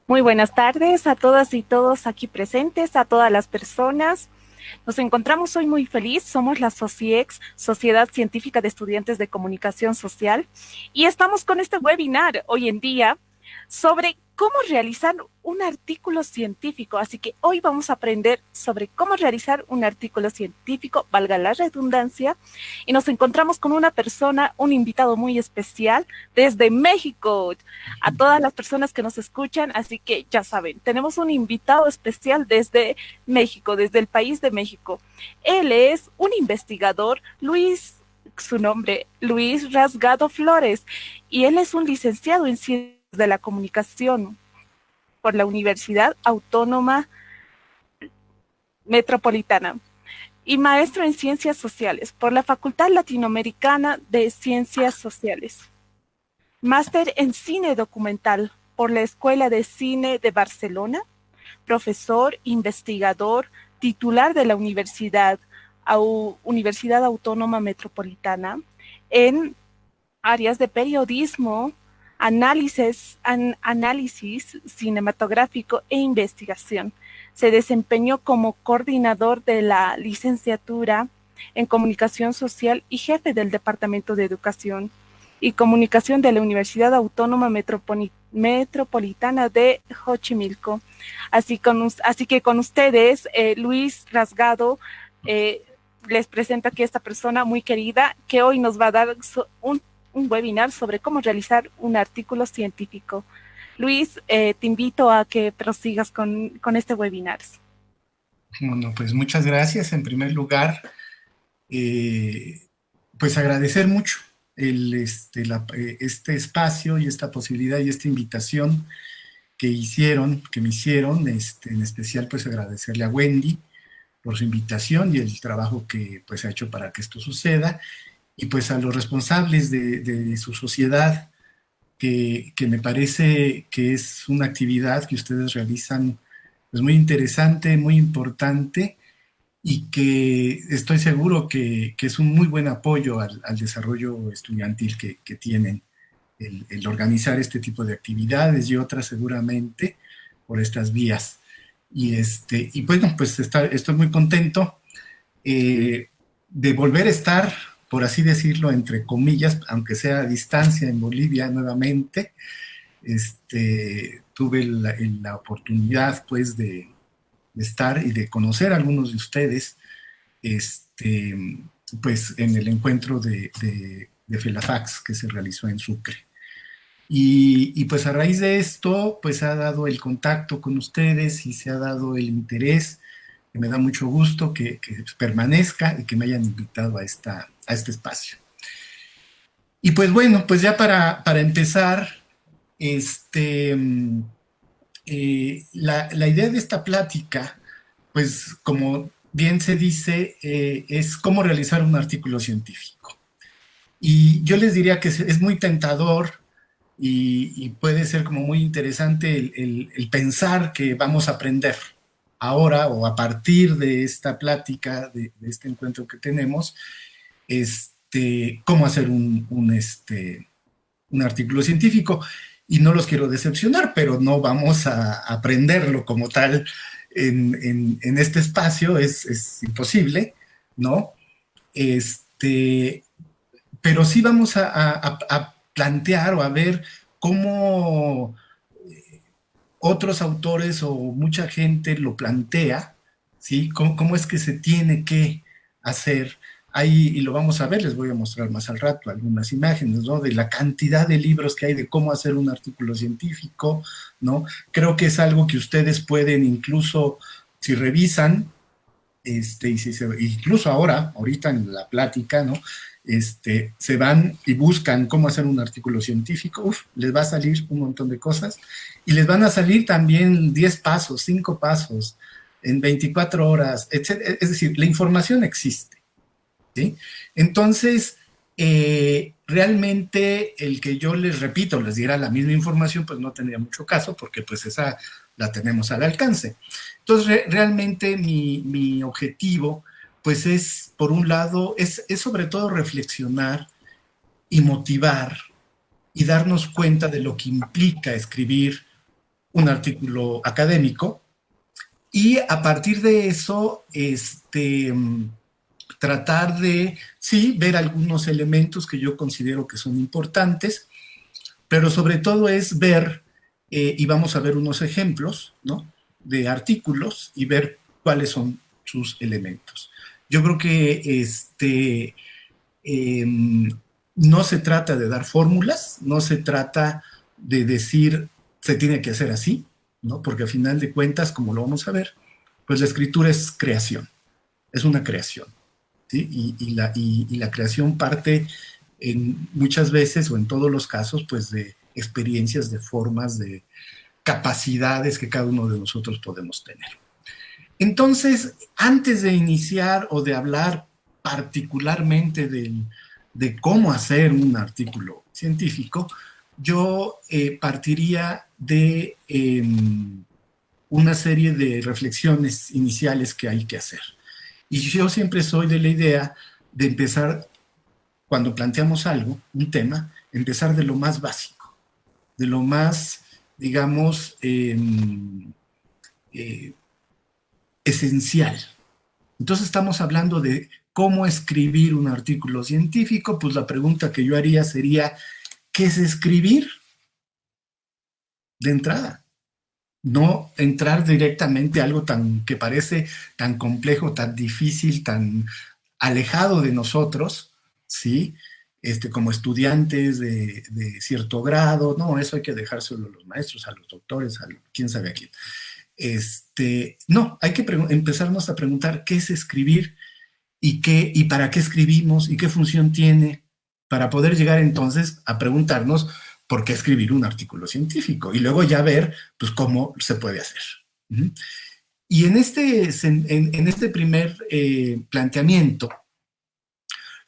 Muy buenas tardes a todas y todos aquí presentes, a todas las personas. Nos encontramos hoy muy feliz, somos la SOCIEX, Sociedad Científica de Estudiantes de Comunicación Social, y estamos con este webinar hoy en día sobre cómo realizar un artículo científico. Así que hoy vamos a aprender sobre cómo realizar un artículo científico, valga la redundancia, y nos encontramos con una persona, un invitado muy especial desde México. A todas las personas que nos escuchan, así que ya saben, tenemos un invitado especial desde México, desde el país de México. Él es un investigador, su nombre, Luis Rasgado Flores, y él es un licenciado en Ciencias de la Comunicación por la Universidad Autónoma Metropolitana y maestro en Ciencias Sociales por la Facultad Latinoamericana de Ciencias Sociales. Máster en Cine Documental por la Escuela de Cine de Barcelona, profesor, investigador, titular de la Universidad Autónoma Metropolitana en áreas de periodismo, análisis cinematográfico e investigación. Se desempeñó como coordinador de la licenciatura en Comunicación Social y jefe del Departamento de Educación y Comunicación de la Universidad Autónoma Metropolitana de Xochimilco. Así que con ustedes, Luis Rasgado, les presento aquí a esta persona muy querida que hoy nos va a dar un webinar sobre cómo realizar un artículo científico. Luis, te invito a que prosigas con este webinar. Bueno, pues muchas gracias. En primer lugar, pues agradecer mucho este espacio y esta posibilidad y esta invitación que me hicieron, en especial pues agradecerle a Wendy por su invitación y el trabajo que pues ha hecho para que esto suceda, y pues a los responsables de su sociedad, que me parece que es una actividad que ustedes realizan pues muy interesante, muy importante, y que estoy seguro que es un muy buen apoyo al desarrollo estudiantil que tienen el organizar este tipo de actividades y otras seguramente por estas vías. Y bueno, pues estoy muy contento de volver a estar, por así decirlo, entre comillas, aunque sea a distancia en Bolivia nuevamente. Tuve la oportunidad pues de estar y de conocer a algunos de ustedes, este, pues en el encuentro de FELAFAX que se realizó en Sucre. Y pues a raíz de esto, pues se ha dado el contacto con ustedes y se ha dado el interés, que me da mucho gusto que permanezca y que me hayan invitado a este espacio. Y pues bueno, pues ya para empezar, la idea de esta plática, pues como bien se dice, es cómo realizar un artículo científico. Y yo les diría que es muy tentador y puede ser como muy interesante el pensar que vamos a aprender ahora o a partir de esta plática, de este encuentro que tenemos, cómo hacer un artículo científico. Y no los quiero decepcionar, pero no vamos a aprenderlo como tal en este espacio, es imposible, ¿no? Este, pero sí vamos a plantear o a ver cómo otros autores o mucha gente lo plantea, ¿sí? ¿Cómo es que se tiene que hacer? Ahí, y lo vamos a ver, les voy a mostrar más al rato algunas imágenes, ¿no? De la cantidad de libros que hay de cómo hacer un artículo científico, ¿no? Creo que es algo que ustedes pueden incluso, si revisan, y incluso ahorita en la plática, ¿no? Se van y buscan cómo hacer un artículo científico, les va a salir un montón de cosas, y les van a salir también 10 pasos, 5 pasos, en 24 horas, etc. Es decir, la información existe, ¿sí? Entonces, realmente el que yo les repito, les diera la misma información, pues no tendría mucho caso, porque pues esa la tenemos al alcance. Entonces, realmente mi objetivo, pues es, por un lado, es sobre todo reflexionar y motivar y darnos cuenta de lo que implica escribir un artículo académico, y a partir de eso, tratar de, sí, ver algunos elementos que yo considero que son importantes, pero sobre todo es ver, y vamos a ver unos ejemplos, ¿no?, de artículos y ver cuáles son sus elementos. Yo creo que no se trata de dar fórmulas, no se trata de decir se tiene que hacer así, ¿no?, porque al final de cuentas, como lo vamos a ver, pues la escritura es creación, es una creación, ¿sí? Y la creación parte muchas veces o en todos los casos, pues de experiencias, de formas, de capacidades que cada uno de nosotros podemos tener. Entonces, antes de iniciar o de hablar particularmente de cómo hacer un artículo científico, yo partiría de una serie de reflexiones iniciales que hay que hacer. Y yo siempre soy de la idea de empezar, cuando planteamos algo, un tema, empezar de lo más básico, de lo más, digamos, esencial. Entonces estamos hablando de cómo escribir un artículo científico. Pues la pregunta que yo haría sería, ¿qué es escribir? De entrada. No entrar directamente a algo que parece tan complejo, tan difícil, tan alejado de nosotros, ¿sí? Como estudiantes de cierto grado. No, eso hay que dejárselo a los maestros, a los doctores, a quién sabe a quién. No, hay que empezarnos a preguntar qué es escribir y para qué escribimos y qué función tiene, para poder llegar entonces a preguntarnos por qué escribir un artículo científico y luego ya ver pues cómo se puede hacer. Y en este primer planteamiento,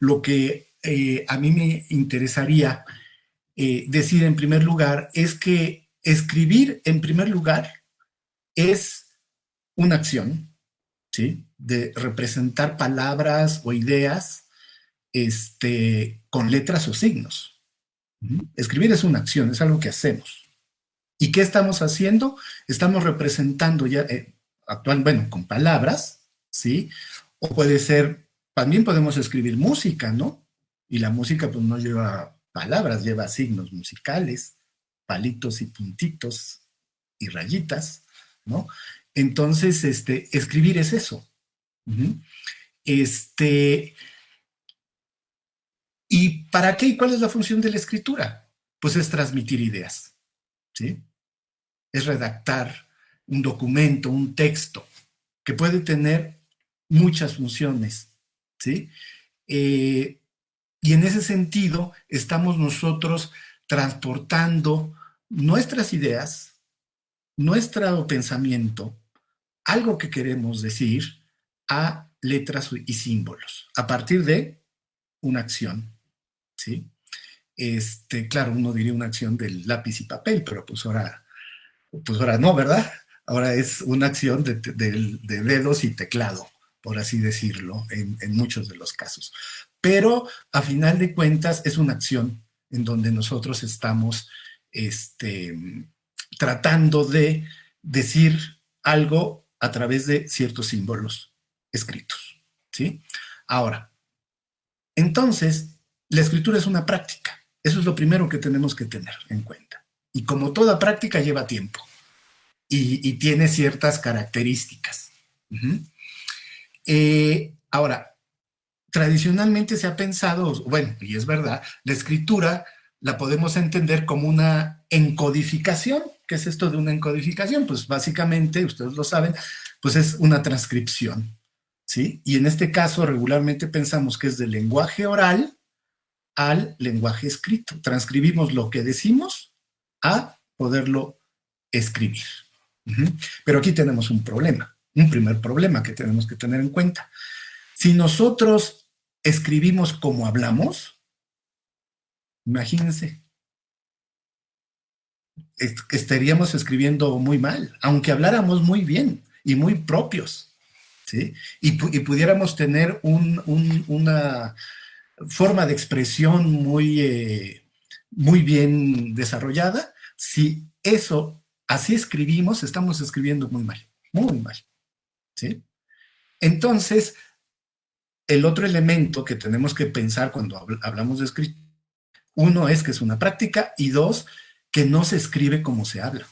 lo que a mí me interesaría decir en primer lugar es que escribir en primer lugar es una acción, ¿sí?, de representar palabras o ideas con letras o signos. Escribir es una acción, es algo que hacemos. ¿Y qué estamos haciendo? Estamos representando ya, bueno, con palabras, ¿sí? O puede ser, también podemos escribir música, ¿no? Y la música pues no lleva palabras, lleva signos musicales, palitos y puntitos y rayitas, ¿no? Entonces, escribir es eso. ¿Y para qué? ¿Y cuál es la función de la escritura? Pues es transmitir ideas, ¿sí? Es redactar un documento, un texto, que puede tener muchas funciones, ¿sí? Y en ese sentido estamos nosotros transportando nuestras ideas, nuestro pensamiento, algo que queremos decir, a letras y símbolos, a partir de una acción, ¿sí? Claro, uno diría una acción del lápiz y papel, pero pues ahora no, ¿verdad? Ahora es una acción de dedos y teclado, por así decirlo, en muchos de los casos. Pero a final de cuentas es una acción en donde nosotros estamos tratando de decir algo a través de ciertos símbolos escritos, ¿sí? Ahora, entonces, la escritura es una práctica. Eso es lo primero que tenemos que tener en cuenta. Y como toda práctica lleva tiempo y tiene ciertas características. Ahora, tradicionalmente se ha pensado, bueno, y es verdad, la escritura la podemos entender como una encodificación. ¿Qué es esto de una encodificación? Pues básicamente, ustedes lo saben, pues es una transcripción, ¿sí? Y en este caso regularmente pensamos que es del lenguaje oral al lenguaje escrito. Transcribimos lo que decimos a poderlo escribir. Pero aquí tenemos un problema, un primer problema que tenemos que tener en cuenta. Si nosotros escribimos como hablamos, imagínense, estaríamos escribiendo muy mal, aunque habláramos muy bien y muy propios, ¿sí? Y pudiéramos tener una forma de expresión muy muy bien desarrollada. Si eso, así escribimos, estamos escribiendo muy mal, muy mal, ¿sí? Entonces, el otro elemento que tenemos que pensar cuando hablamos de escritura, uno es que es una práctica y dos, que no se escribe como se habla.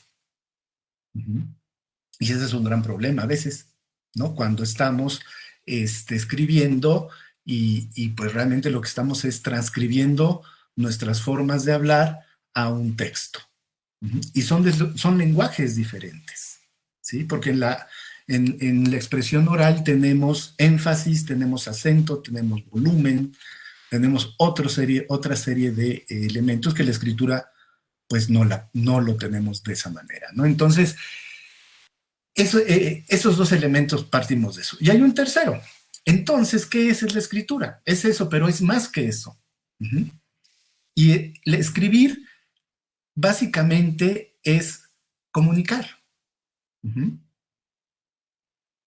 Y ese es un gran problema a veces, ¿no? Cuando estamos escribiendo y pues realmente lo que estamos es transcribiendo nuestras formas de hablar a un texto. Y son lenguajes diferentes, ¿sí? Porque en la expresión oral tenemos énfasis, tenemos acento, tenemos volumen, tenemos otra serie de elementos que la escritura pues no lo tenemos de esa manera, ¿no? Entonces, esos dos elementos partimos de eso. Y hay un tercero. Entonces, ¿qué es la escritura? Es eso, pero es más que eso. Y el escribir básicamente es comunicar.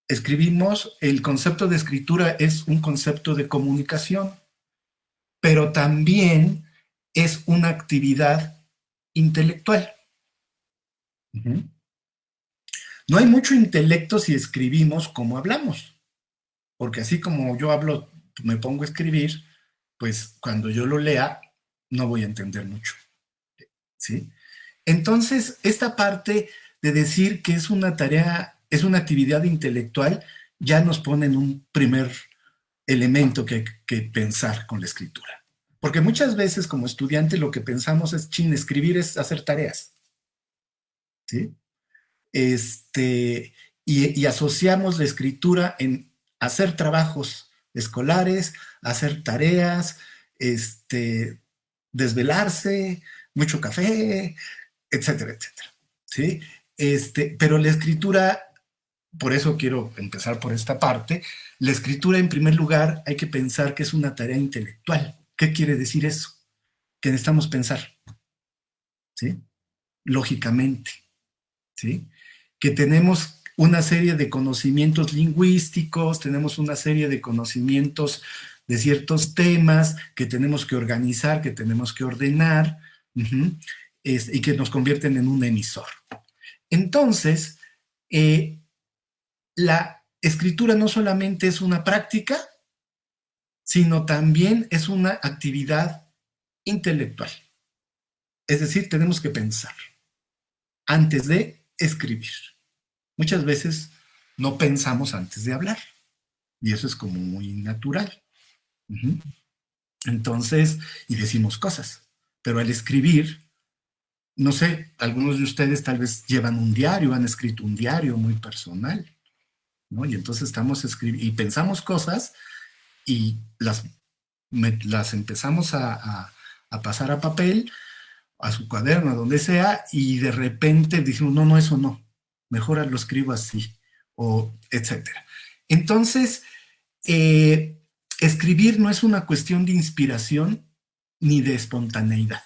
Escribimos, el concepto de escritura es un concepto de comunicación, pero también es una actividad intelectual. No hay mucho intelecto si escribimos como hablamos, porque así como yo hablo, me pongo a escribir, pues cuando yo lo lea, no voy a entender mucho, ¿sí? Entonces, esta parte de decir que es una tarea, es una actividad intelectual, ya nos pone en un primer elemento que pensar con la escritura. Porque muchas veces como estudiante lo que pensamos es, escribir es hacer tareas, ¿sí? Y asociamos la escritura en hacer trabajos escolares, hacer tareas, desvelarse, mucho café, etcétera, etcétera. ¿Sí? Pero la escritura, por eso quiero empezar por esta parte, la escritura en primer lugar hay que pensar que es una tarea intelectual. ¿Qué quiere decir eso? Que necesitamos pensar, ¿sí? Lógicamente, ¿sí? Que tenemos una serie de conocimientos lingüísticos, tenemos una serie de conocimientos de ciertos temas que tenemos que organizar, que tenemos que ordenar, y que nos convierten en un emisor. Entonces, la escritura no solamente es una práctica, sino también es una actividad intelectual. Es decir, tenemos que pensar antes de escribir. Muchas veces no pensamos antes de hablar, y eso es como muy natural. Entonces, y decimos cosas, pero al escribir, no sé, algunos de ustedes tal vez llevan un diario, han escrito un diario muy personal, ¿no? Y entonces estamos escribiendo y pensamos cosas y las empezamos a pasar a papel, a su cuaderno, a donde sea, y de repente decimos, no, eso no, mejor lo escribo así, o etcétera. Entonces, escribir no es una cuestión de inspiración ni de espontaneidad,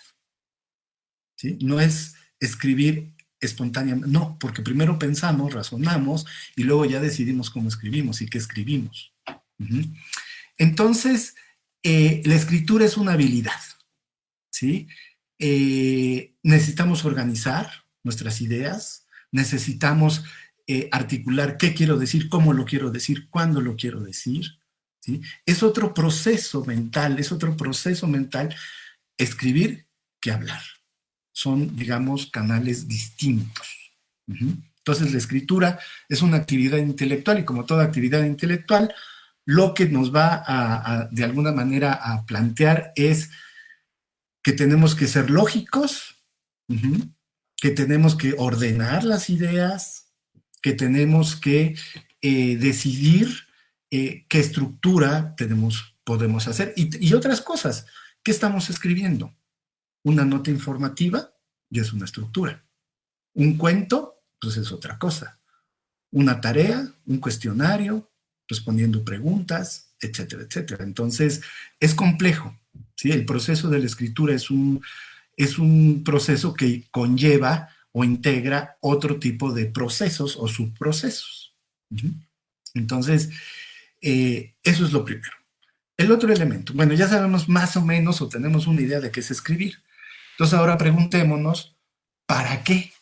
¿sí? No es escribir espontáneamente, no, porque primero pensamos, razonamos y luego ya decidimos cómo escribimos y qué escribimos. Entonces, la escritura es una habilidad, ¿sí? Necesitamos organizar nuestras ideas, necesitamos articular qué quiero decir, cómo lo quiero decir, cuándo lo quiero decir, ¿sí? Es otro proceso mental escribir que hablar. Son, digamos, canales distintos. Entonces, la escritura es una actividad intelectual y como toda actividad intelectual, lo que nos va de alguna manera a plantear es que tenemos que ser lógicos, que tenemos que ordenar las ideas, que tenemos que decidir qué estructura podemos hacer y otras cosas. ¿Qué estamos escribiendo? Una nota informativa ya es una estructura. Un cuento, pues es otra cosa. Una tarea, un cuestionario, respondiendo preguntas, etcétera, etcétera. Entonces, es complejo, ¿sí? El proceso de la escritura es un proceso que conlleva o integra otro tipo de procesos o subprocesos. Entonces, eso es lo primero. El otro elemento, bueno, ya sabemos más o menos o tenemos una idea de qué es escribir. Entonces ahora preguntémonos, ¿para qué?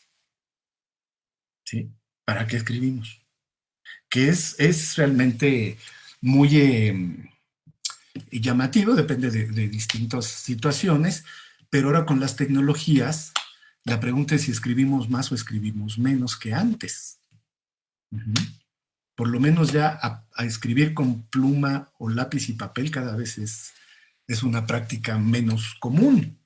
¿Sí? ¿Para qué escribimos? Que es realmente muy llamativo, depende de distintas situaciones, pero ahora con las tecnologías, la pregunta es si escribimos más o escribimos menos que antes. Uh-huh. Por lo menos ya a escribir con pluma o lápiz y papel cada vez es una práctica menos común.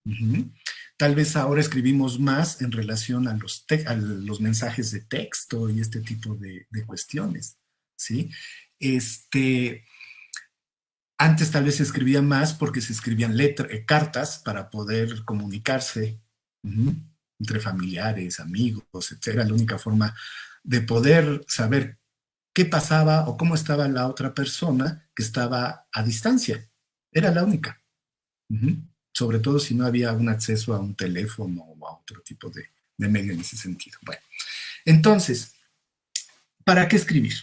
Uh-huh. Tal vez ahora escribimos más en relación a los mensajes de texto y este tipo de cuestiones, ¿sí? Antes tal vez se escribía más porque se escribían cartas para poder comunicarse uh-huh, entre familiares, amigos, etc. Era la única forma de poder saber qué pasaba o cómo estaba la otra persona que estaba a distancia. Era la única. Uh-huh. Sobre todo si no había un acceso a un teléfono o a otro tipo de medio en ese sentido. Bueno, entonces, ¿para qué escribir?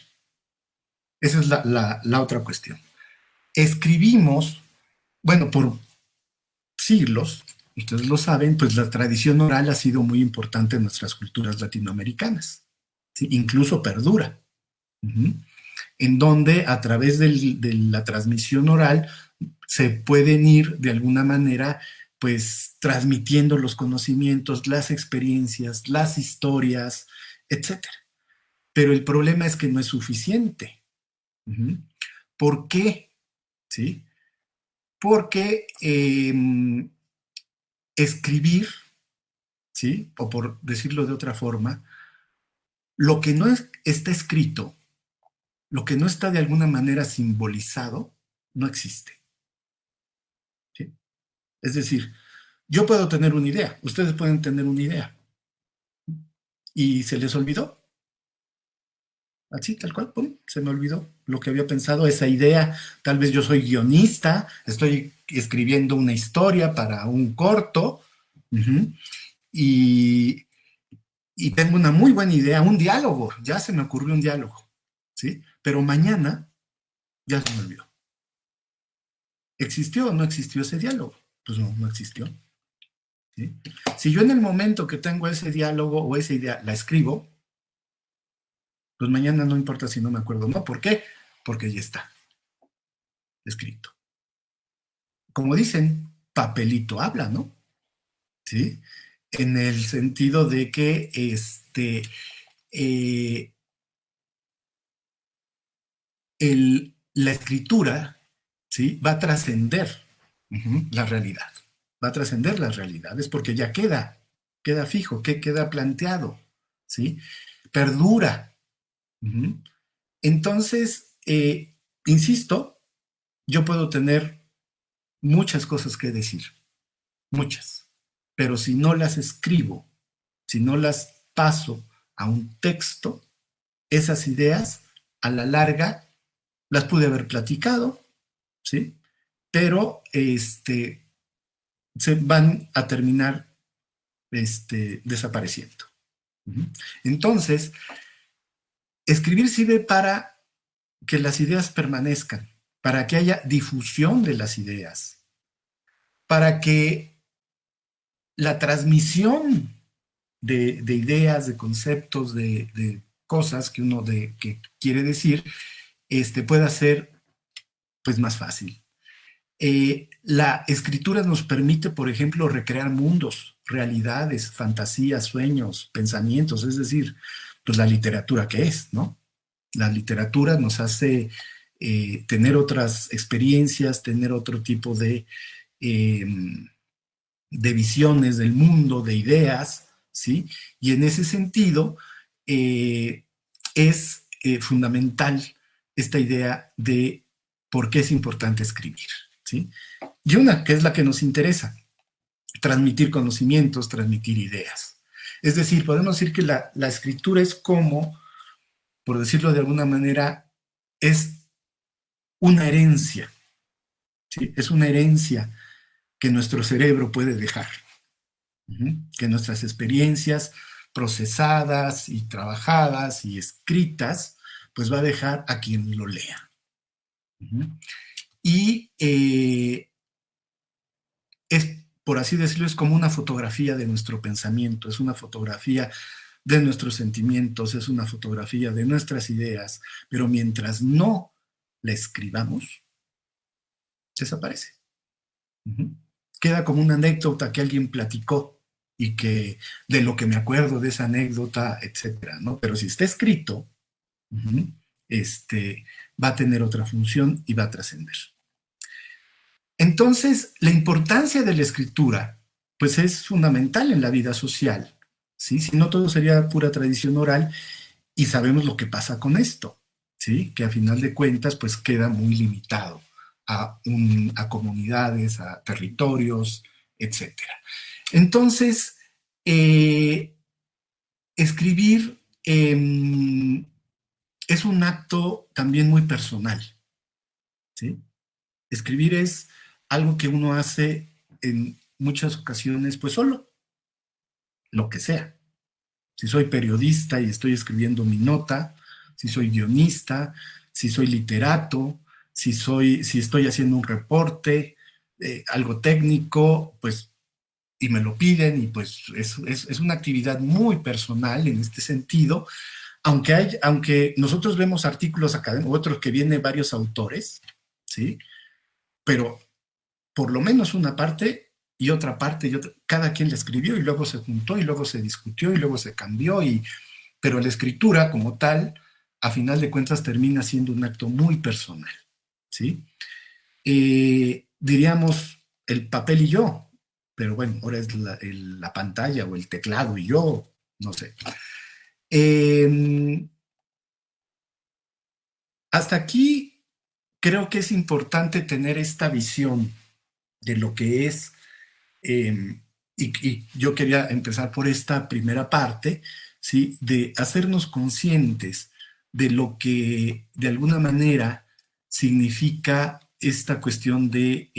Esa es la otra cuestión. Escribimos, bueno, por siglos, ustedes lo saben, pues la tradición oral ha sido muy importante en nuestras culturas latinoamericanas. ¿Sí? Incluso perdura. Uh-huh. En donde a través de la transmisión oral se pueden ir de alguna manera pues transmitiendo los conocimientos, las experiencias, las historias, etcétera. Pero el problema es que no es suficiente. Uh-huh. ¿Por qué? ¿Sí? Porque escribir, ¿sí? O por decirlo de otra forma, lo que no está escrito, lo que no está de alguna manera simbolizado, no existe. ¿Sí? Es decir, yo puedo tener una idea, ustedes pueden tener una idea, y se les olvidó, así, tal cual, pum, se me olvidó lo que había pensado, esa idea. Tal vez yo soy guionista, estoy escribiendo una historia para un corto, uh-huh, y, y tengo una muy buena idea, un diálogo, ya se me ocurrió un diálogo, ¿sí? Pero mañana ya se me olvidó. ¿Existió o no existió ese diálogo? Pues no, no existió. ¿Sí? Si yo en el momento que tengo ese diálogo o esa idea la escribo, pues mañana no importa si no me acuerdo, ¿no? ¿Por qué? Porque ya está escrito. Como dicen, papelito habla, ¿no? ¿Sí? En el sentido de que la escritura, ¿sí? Va a trascender uh-huh, la realidad. Va a trascender las realidades porque ya queda fijo, queda planteado, ¿sí? Perdura. Uh-huh. Entonces, insisto, yo puedo tener muchas cosas que decir, muchas, pero si no las escribo, si no las paso a un texto, esas ideas a la larga las pude haber platicado, ¿sí? Pero se van a terminar desapareciendo. Uh-huh. Entonces, escribir sirve para que las ideas permanezcan, para que haya difusión de las ideas, para que la transmisión de ideas, de conceptos, de cosas que uno que quiere decir, pueda ser pues más fácil. La escritura nos permite, por ejemplo, recrear mundos, realidades, fantasías, sueños, pensamientos, es decir, pues la literatura que es, ¿no? La literatura nos hace tener otras experiencias, tener otro tipo eh, de visiones del mundo, de ideas, ¿sí? Y en ese sentido es fundamental esta idea de por qué es importante escribir, ¿sí? Y una que es la que nos interesa, transmitir conocimientos, transmitir ideas. Es decir, podemos decir que la escritura es como, por decirlo de alguna manera, es una herencia, ¿sí? Es una herencia que nuestro cerebro puede dejar, que nuestras experiencias procesadas y trabajadas y escritas, pues va a dejar a quien lo lea. Y es por así decirlo, es como una fotografía de nuestro pensamiento, es una fotografía de nuestros sentimientos, es una fotografía de nuestras ideas, pero mientras no la escribamos, desaparece. Queda como una anécdota que alguien platicó y que de lo que me acuerdo de esa anécdota, etcétera, ¿no? Pero si está escrito, va a tener otra función y va a trascender. Entonces, la importancia de la escritura, pues es fundamental en la vida social, ¿sí? Si no, todo sería pura tradición oral y sabemos lo que pasa con esto, ¿sí? Que a final de cuentas, pues queda muy limitado a comunidades, a territorios, etcétera. Entonces, escribir es un acto también muy personal, ¿sí? Escribir es algo que uno hace en muchas ocasiones, pues solo, lo que sea. Si soy periodista y estoy escribiendo mi nota, si soy guionista, si soy literato, si estoy haciendo un reporte, algo técnico, pues, y me lo piden, y pues es una actividad muy personal en este sentido, aunque nosotros vemos artículos académicos, otros que vienen varios autores, ¿sí? Pero por lo menos una parte y otra parte, cada quien la escribió y luego se juntó y luego se discutió y luego se cambió, pero la escritura como tal, a final de cuentas, termina siendo un acto muy personal, ¿sí? Diríamos el papel y yo, pero bueno, ahora es la pantalla o el teclado y yo, no sé. Hasta aquí creo que es importante tener esta visión de lo que es, y yo quería empezar por esta primera parte, ¿sí? De hacernos conscientes de lo que de alguna manera significa esta cuestión de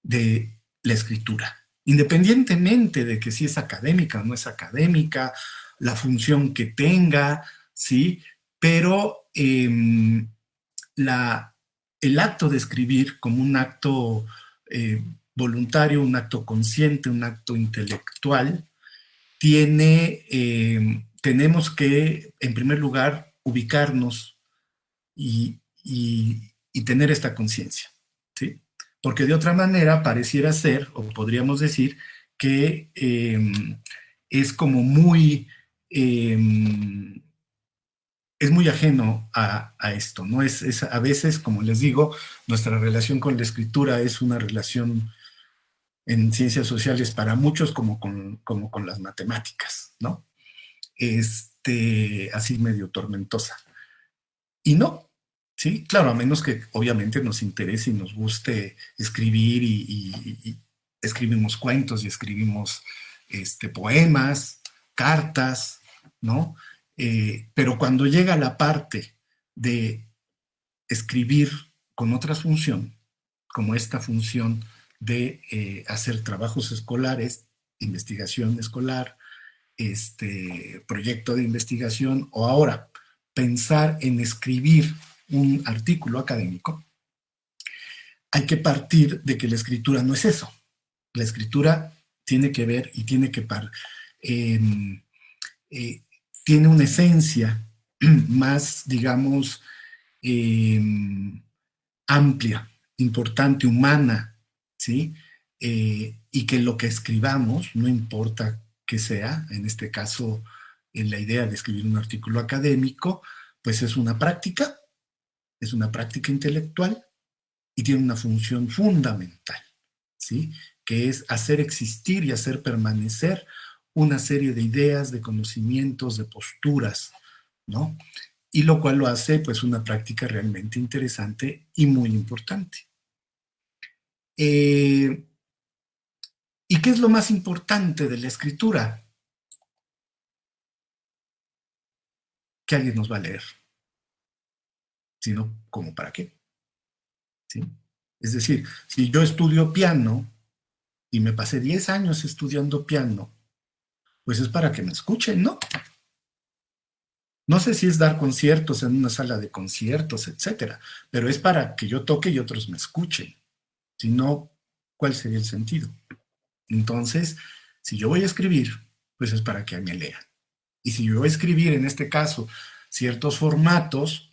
la escritura, independientemente de que si es académica o no es académica, la función que tenga, ¿sí? Pero el acto de escribir como un acto voluntario, un acto consciente, un acto intelectual, tenemos que, en primer lugar, ubicarnos y tener esta conciencia, ¿sí? Porque de otra manera pareciera ser, o podríamos decir, que es como muy... es muy ajeno a esto, ¿no? A veces, como les digo, nuestra relación con la escritura es una relación en ciencias sociales para muchos como con las matemáticas, ¿no? Así medio tormentosa. Y no, ¿sí? Claro, a menos que obviamente nos interese y nos guste escribir y escribimos cuentos y escribimos poemas, cartas, ¿no? Pero cuando llega la parte de escribir con otra función, como esta función de hacer trabajos escolares, investigación escolar, proyecto de investigación, o ahora pensar en escribir un artículo académico, hay que partir de que la escritura no es eso. La escritura tiene que ver y tiene que tiene una esencia más, digamos, amplia, importante, humana, ¿sí? Y que lo que escribamos, no importa que sea, en este caso, en la idea de escribir un artículo académico, pues es una práctica intelectual y tiene una función fundamental, ¿sí? Que es hacer existir y hacer permanecer una serie de ideas, de conocimientos, de posturas, ¿no? Y lo cual lo hace, pues, una práctica realmente interesante y muy importante. ¿Y qué es lo más importante de la escritura? Que alguien nos va a leer. Si no, ¿cómo para qué? ¿Sí? Es decir, si yo estudio piano y me pasé 10 años estudiando piano, pues es para que me escuchen, ¿no? No sé si es dar conciertos en una sala de conciertos, etcétera, pero es para que yo toque y otros me escuchen. Si no, ¿cuál sería el sentido? Entonces, si yo voy a escribir, pues es para que me lean. Y si yo voy a escribir, en este caso, ciertos formatos,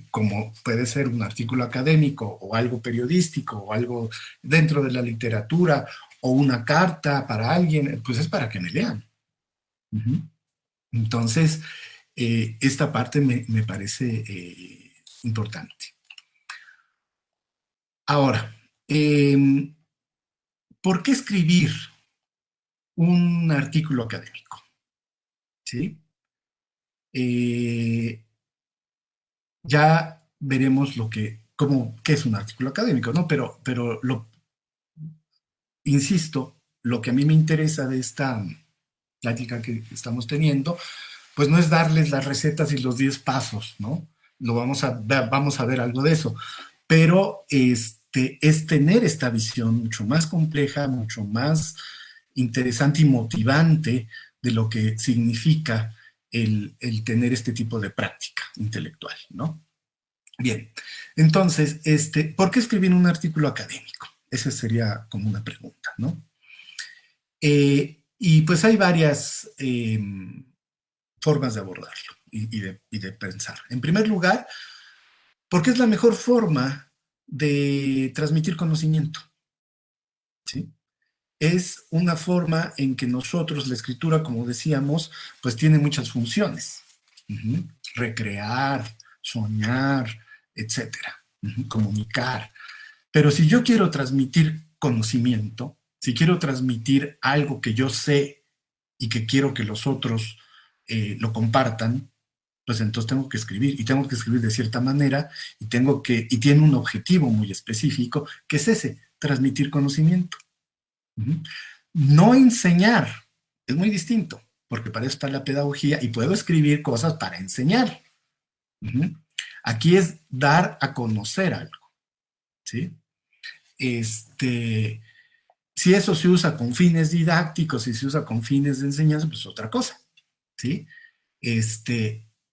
como puede ser un artículo académico o algo periodístico o algo dentro de la literatura o una carta para alguien, pues es para que me lean. Entonces, esta parte me parece importante. Ahora, ¿por qué escribir un artículo académico? ¿Sí? Ya veremos qué es un artículo académico, ¿no? Pero insisto, lo que a mí me interesa de esta plática que estamos teniendo, pues no es darles las recetas y los 10 pasos, ¿no? Vamos a ver algo de eso, pero es tener esta visión mucho más compleja, mucho más interesante y motivante de lo que significa el tener este tipo de práctica intelectual, ¿no? Bien, entonces, ¿por qué escribir un artículo académico? Esa sería como una pregunta, ¿no? Y pues hay varias formas de abordarlo y de pensar. En primer lugar, porque es la mejor forma de transmitir conocimiento, ¿sí? Es una forma en que nosotros, la escritura, como decíamos, pues tiene muchas funciones. Recrear, soñar, etcétera. Comunicar. Pero si yo quiero transmitir conocimiento, si quiero transmitir algo que yo sé y que quiero que los otros lo compartan, pues entonces tengo que escribir, y tengo que escribir de cierta manera, y tiene un objetivo muy específico, que es ese, transmitir conocimiento. No enseñar, es muy distinto, porque para eso está la pedagogía, y puedo escribir cosas para enseñar. Aquí es dar a conocer algo, ¿sí? Si eso se usa con fines didácticos, si se usa con fines de enseñanza, pues otra cosa, ¿sí?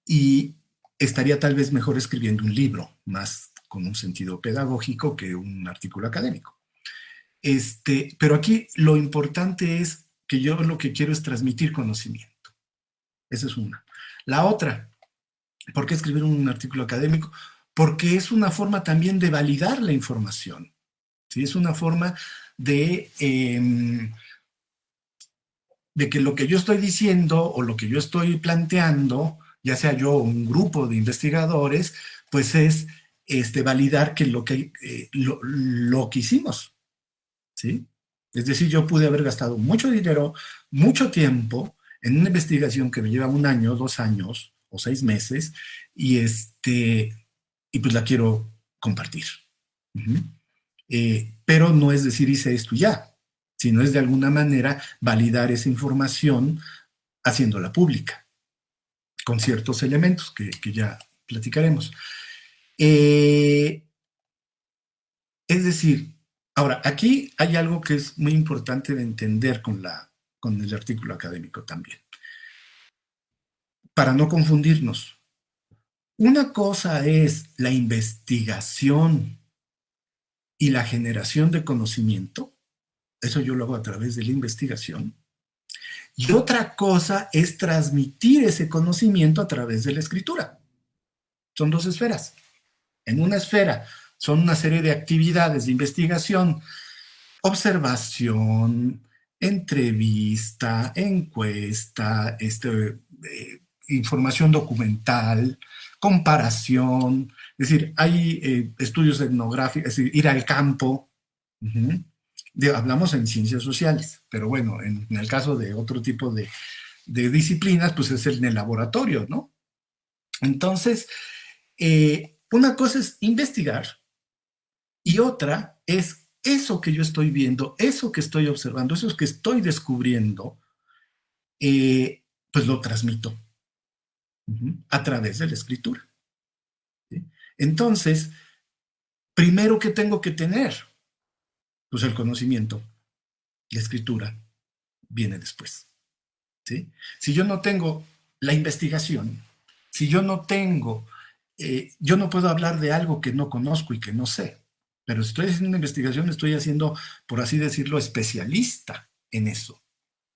Y estaría tal vez mejor escribiendo un libro, más con un sentido pedagógico que un artículo académico. Pero aquí lo importante es que yo lo que quiero es transmitir conocimiento. Esa es una. La otra, ¿por qué escribir un artículo académico? Porque es una forma también de validar la información. ¿Sí? Es una forma de que lo que yo estoy diciendo o lo que yo estoy planteando, ya sea yo o un grupo de investigadores, pues es validar que lo que hicimos, ¿sí? Es decir, yo pude haber gastado mucho dinero, mucho tiempo en una investigación que me lleva 1 año, 2 años o 6 meses y pues la quiero compartir. Pero no es decir hice esto ya, sino es de alguna manera validar esa información haciéndola pública, con ciertos elementos que ya platicaremos. Es decir, ahora, aquí hay algo que es muy importante de entender con el artículo académico también, para no confundirnos. Una cosa es la investigación y la generación de conocimiento, eso yo lo hago a través de la investigación, y otra cosa es transmitir ese conocimiento a través de la escritura. Son 2 esferas. En una esfera son una serie de actividades de investigación, observación, entrevista, encuesta, información documental, comparación, es decir, hay estudios etnográficos, es decir, ir al campo. Hablamos en ciencias sociales, pero bueno, en el caso de otro tipo de disciplinas, pues es en el laboratorio, ¿no? Entonces, una cosa es investigar y otra es eso que yo estoy viendo, eso que estoy observando, eso que estoy descubriendo, pues lo transmito a través de la escritura. ¿Sí? Entonces, primero, ¿qué tengo que tener? Pues el conocimiento. La escritura viene después. ¿Sí? Si yo no tengo la investigación, si yo no tengo, yo no puedo hablar de algo que no conozco y que no sé. Pero si estoy haciendo una investigación, estoy haciendo, por así decirlo, especialista en eso.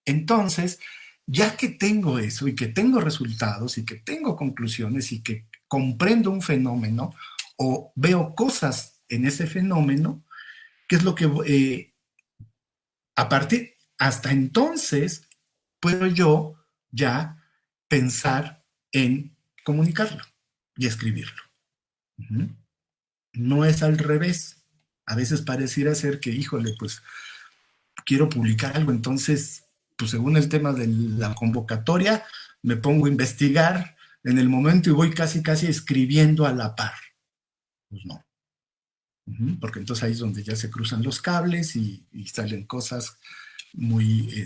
Entonces, ya que tengo eso y que tengo resultados y que tengo conclusiones y que comprendo un fenómeno o veo cosas en ese fenómeno, ¿qué es lo que a partir, hasta entonces, puedo yo ya pensar en comunicarlo y escribirlo? Uh-huh. No es al revés. A veces pareciera ser que, híjole, pues quiero publicar algo, entonces, pues según el tema de la convocatoria, me pongo a investigar en el momento y voy casi, casi escribiendo a la par. Pues no. Porque entonces ahí es donde ya se cruzan los cables y salen cosas muy,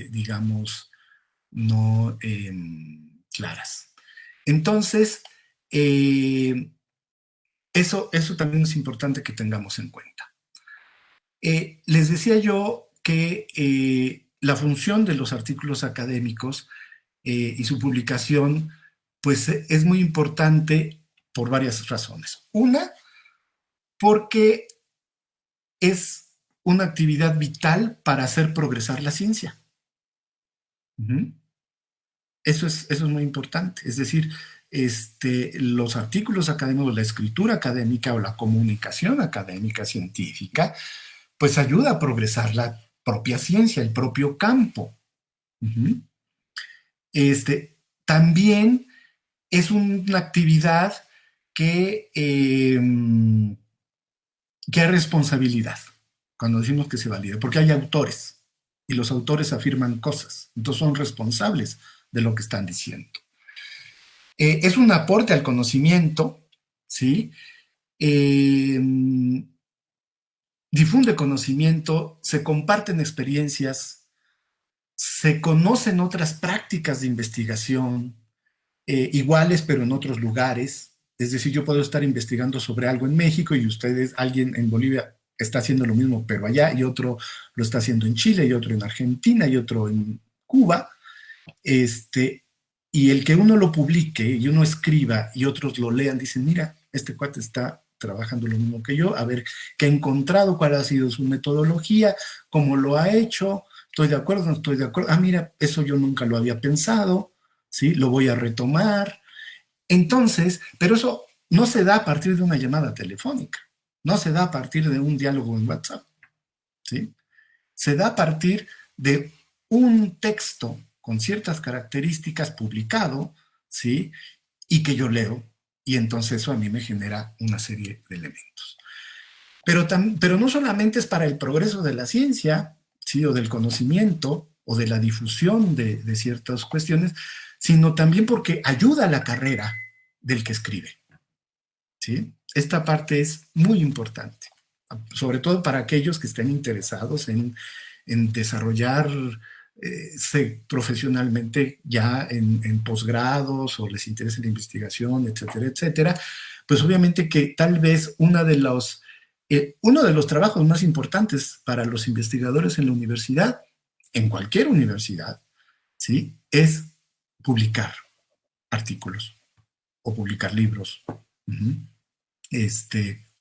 digamos, no claras. Entonces, eso también es importante que tengamos en cuenta. Les decía yo que la función de los artículos académicos y su publicación, pues es muy importante por varias razones. Una, porque es una actividad vital para hacer progresar la ciencia. Eso es muy importante. Es decir, los artículos académicos, la escritura académica o la comunicación académica científica, pues ayuda a progresar la propia ciencia, el propio campo. También es una actividad que hay responsabilidad cuando decimos que se valida, porque hay autores y los autores afirman cosas, entonces son responsables de lo que están diciendo. Es un aporte al conocimiento, ¿sí? Difunde conocimiento, se comparten experiencias, se conocen otras prácticas de investigación, iguales pero en otros lugares. Es decir, yo puedo estar investigando sobre algo en México y ustedes, alguien en Bolivia está haciendo lo mismo pero allá, y otro lo está haciendo en Chile, y otro en Argentina, y otro en Cuba. Y el que uno lo publique y uno escriba y otros lo lean, dicen, mira, este cuate está trabajando lo mismo que yo, a ver qué ha encontrado, cuál ha sido su metodología, cómo lo ha hecho, estoy de acuerdo, no estoy de acuerdo, mira, eso yo nunca lo había pensado, ¿sí? Lo voy a retomar. Entonces, pero eso no se da a partir de una llamada telefónica, no se da a partir de un diálogo en WhatsApp, ¿sí? Se da a partir de un texto con ciertas características publicado, ¿sí? Y que yo leo, y entonces eso a mí me genera una serie de elementos. Pero no solamente es para el progreso de la ciencia, ¿sí? O del conocimiento, o de la difusión de ciertas cuestiones, sino también porque ayuda a la carrera del que escribe, ¿sí? Esta parte es muy importante, sobre todo para aquellos que estén interesados en desarrollarse profesionalmente ya en posgrados, o les interesa la investigación, etcétera, etcétera. Pues obviamente que tal vez uno de los trabajos más importantes para los investigadores en la universidad, en cualquier universidad, ¿sí? Es publicar artículos o publicar libros.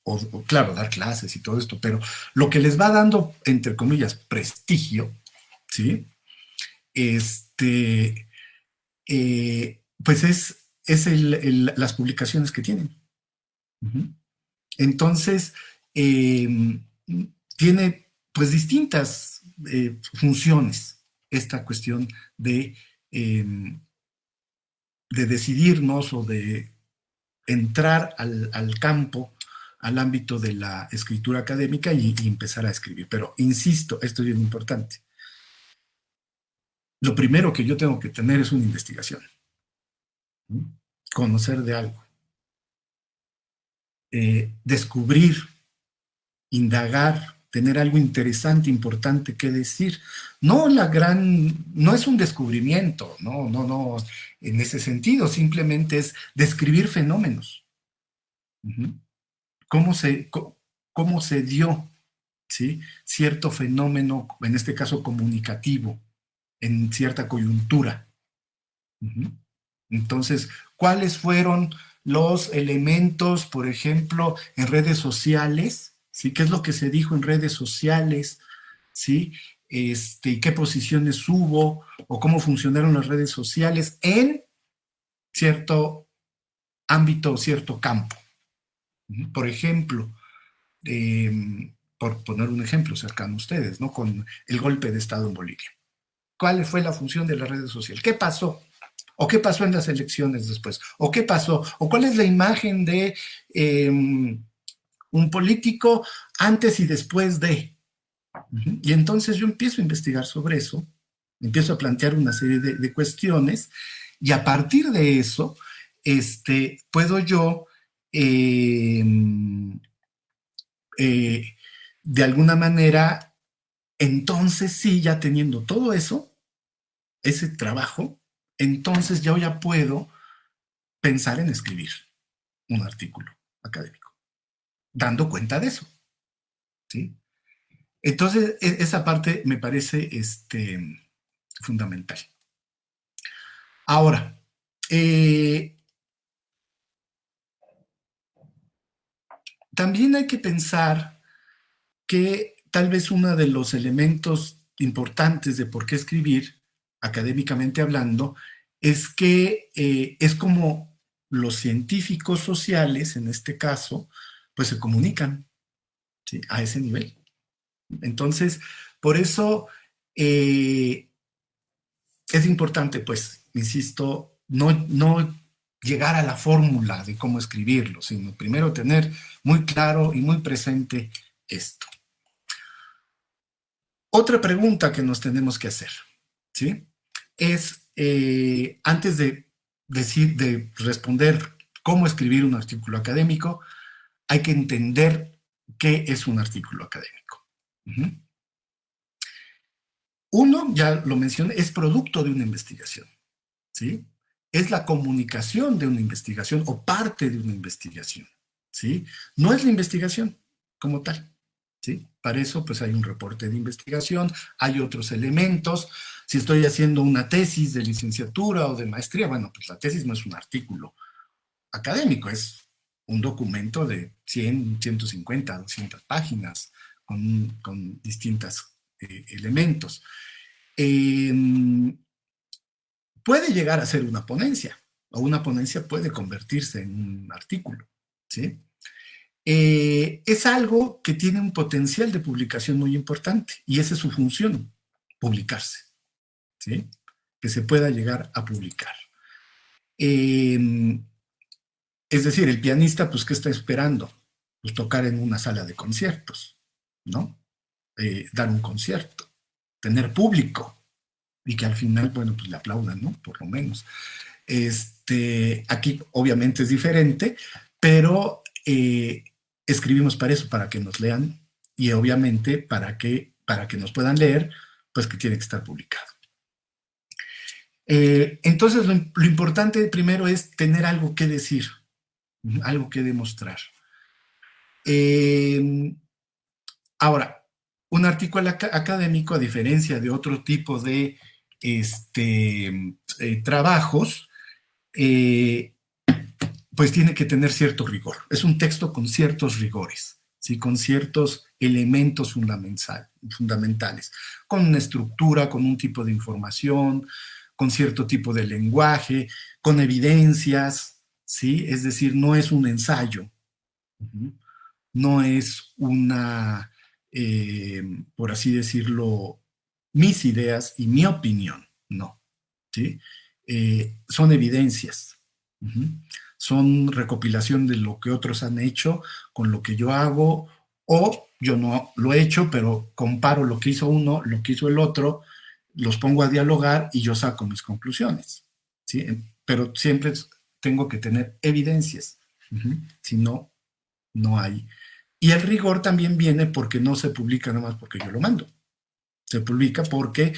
O claro, dar clases y todo esto, pero lo que les va dando, entre comillas, prestigio, ¿sí? Pues es las publicaciones que tienen. Entonces, tiene pues distintas funciones esta cuestión de decidirnos o de entrar al campo, al ámbito de la escritura académica y empezar a escribir. Pero insisto, esto es bien importante. Lo primero que yo tengo que tener es una investigación. Conocer de algo. Descubrir, indagar, tener algo interesante, importante que decir. No es un descubrimiento, no, en ese sentido, simplemente es describir fenómenos. ¿Cómo se dio, ¿sí? Cierto fenómeno, en este caso comunicativo, en cierta coyuntura? Entonces, ¿cuáles fueron los elementos, por ejemplo, en redes sociales, ¿sí? ¿Qué es lo que se dijo en redes sociales? ¿Sí? ¿Qué posiciones hubo o cómo funcionaron las redes sociales en cierto ámbito o cierto campo? Por ejemplo, por poner un ejemplo cercano a ustedes, ¿no? Con el golpe de Estado en Bolivia. ¿Cuál fue la función de las redes sociales? ¿Qué pasó? ¿O qué pasó en las elecciones después? ¿O qué pasó? ¿O cuál es la imagen de un político antes y después de? Y entonces yo empiezo a investigar sobre eso, empiezo a plantear una serie de cuestiones y a partir de eso puedo yo eh, eh, de alguna manera, entonces sí, ya teniendo todo eso, ese trabajo, entonces yo ya puedo pensar en escribir un artículo académico, dando cuenta de eso, ¿sí? Entonces, esa parte me parece fundamental. Ahora, también hay que pensar que tal vez uno de los elementos importantes de por qué escribir, académicamente hablando, es que es como los científicos sociales, en este caso, pues se comunican, ¿sí? A ese nivel. Entonces, por eso es importante, pues, insisto, no llegar a la fórmula de cómo escribirlo, sino primero tener muy claro y muy presente esto. Otra pregunta que nos tenemos que hacer, ¿sí? Es, antes de responder cómo escribir un artículo académico, hay que entender qué es un artículo académico. Uno, ya lo mencioné, es producto de una investigación, ¿sí? Es la comunicación de una investigación o parte de una investigación, ¿sí? No es la investigación como tal, ¿sí? Para eso, pues hay un reporte de investigación, hay otros elementos. Si estoy haciendo una tesis de licenciatura o de maestría, bueno, pues la tesis no es un artículo académico, es un documento de 100, 150, 200 páginas con distintos elementos. Puede llegar a ser una ponencia, o una ponencia puede convertirse en un artículo, ¿sí? Es algo que tiene un potencial de publicación muy importante y esa es su función, publicarse, ¿sí? Que se pueda llegar a publicar. Es decir, el pianista, pues, ¿qué está esperando? Pues tocar en una sala de conciertos, ¿no? Dar un concierto, tener público y que al final, bueno, pues le aplaudan, ¿no? Por lo menos. Aquí obviamente es diferente, pero escribimos para eso, para que nos lean y obviamente para que nos puedan leer, pues que tiene que estar publicado. Entonces lo importante primero es tener algo que decir, algo que demostrar. Ahora, un artículo académico, a diferencia de otro tipo de trabajos, pues tiene que tener cierto rigor. Es un texto con ciertos rigores, ¿sí? Con ciertos elementos fundamentales, con una estructura, con un tipo de información, con cierto tipo de lenguaje, con evidencias, ¿sí? Es decir, no es un ensayo, no es una, por así decirlo, mis ideas y mi opinión, no, ¿sí? Son evidencias, son recopilación de lo que otros han hecho con lo que yo hago, o yo no lo he hecho, pero comparo lo que hizo uno, lo que hizo el otro, los pongo a dialogar y yo saco mis conclusiones, ¿sí? Pero siempre tengo que tener evidencias, si no, no hay. Y el rigor también viene porque no se publica nada más porque yo lo mando. Se publica porque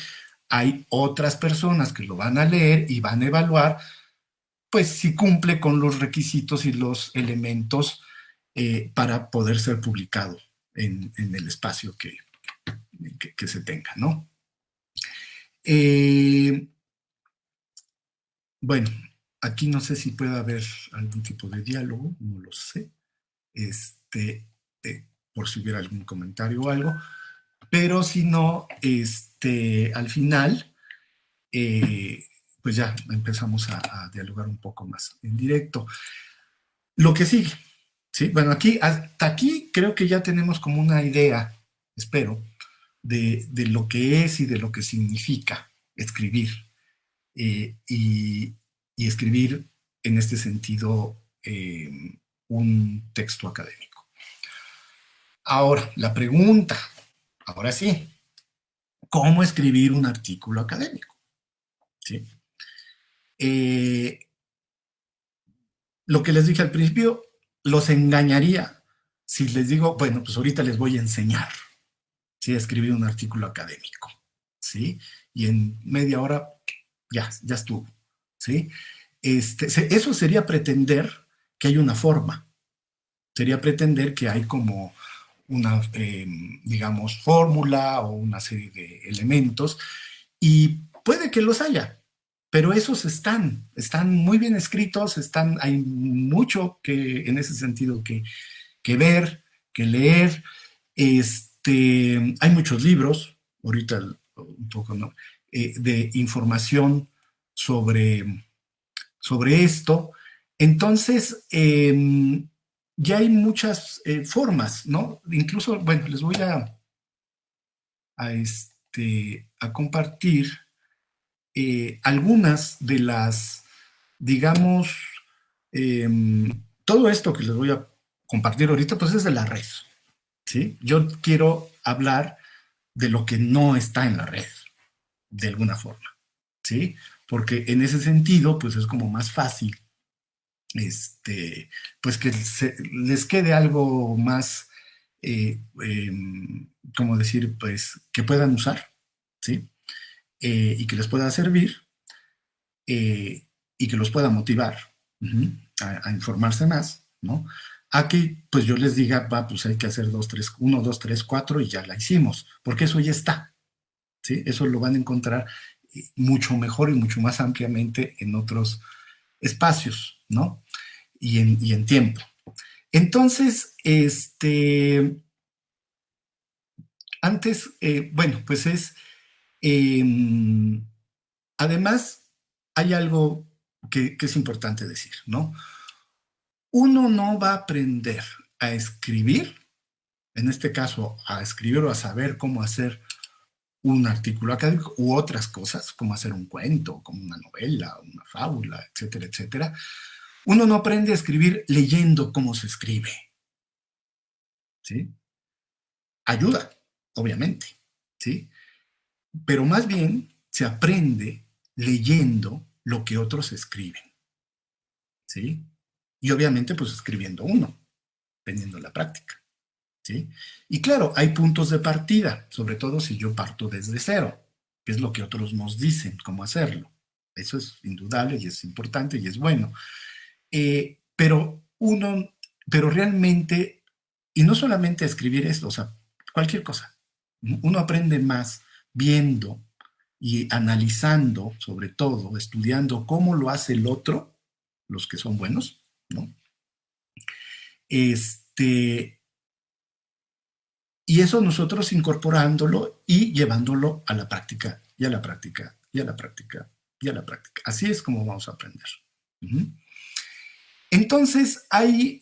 hay otras personas que lo van a leer y van a evaluar, pues si cumple con los requisitos y los elementos para poder ser publicado en el espacio que se tenga, ¿no? Bueno, aquí no sé si puede haber algún tipo de diálogo, no lo sé. por si hubiera algún comentario o algo, pero si no, al final, pues ya empezamos a dialogar un poco más en directo. Lo que sigue, ¿sí? Bueno, hasta aquí creo que ya tenemos como una idea, espero, de lo que es y de lo que significa escribir. Y escribir en este sentido un texto académico. Ahora, la pregunta, ahora sí, ¿cómo escribir un artículo académico? ¿Sí? Lo que les dije al principio, los engañaría si les digo, bueno, pues ahorita les voy a enseñar, ¿sí? A escribir un artículo académico, ¿sí? Y en media hora ya estuvo, ¿sí? Eso sería pretender que hay una forma, sería pretender que hay como una, digamos, fórmula o una serie de elementos, y puede que los haya, pero esos están muy bien escritos, hay mucho que en ese sentido que ver, que leer. Hay muchos libros, ahorita un poco, ¿no? De información sobre esto. Entonces, ya hay muchas formas, ¿no? Incluso, bueno, les voy a compartir algunas de las, digamos, todo esto que les voy a compartir ahorita, pues es de la red, ¿sí? Yo quiero hablar de lo que no está en la red, de alguna forma, ¿sí? Porque en ese sentido, pues es como más fácil, pues que les quede algo más, como decir, pues que puedan usar, ¿sí? Y que les pueda servir, y que los pueda motivar a informarse más, ¿no? Aquí, pues yo les diga, va, pues hay que hacer 1, 2, 3, 4 y ya la hicimos, porque eso ya está, ¿sí? Eso lo van a encontrar mucho mejor y mucho más ampliamente en otros espacios, ¿no? Y en tiempo. Entonces, antes, bueno, pues además, hay algo que es importante decir, ¿no? Uno no va a aprender a escribir, en este caso, a escribir o a saber cómo hacer un artículo académico u otras cosas, como hacer un cuento, como una novela, una fábula, etcétera, etcétera. Uno no aprende a escribir leyendo cómo se escribe, ¿sí? Ayuda, obviamente, ¿sí? Pero más bien se aprende leyendo lo que otros escriben, ¿sí? Y obviamente, pues escribiendo uno, teniendo la práctica, ¿sí? Y claro, hay puntos de partida, sobre todo si yo parto desde cero, que es lo que otros nos dicen cómo hacerlo. Eso es indudable y es importante y es bueno. Pero realmente, y no solamente a escribir esto, o sea, cualquier cosa, uno aprende más viendo y analizando, sobre todo, estudiando cómo lo hace el otro, los que son buenos, ¿no? Y eso nosotros incorporándolo y llevándolo a la práctica, y a la práctica, y a la práctica, y a la práctica. Así es como vamos a aprender. Entonces, hay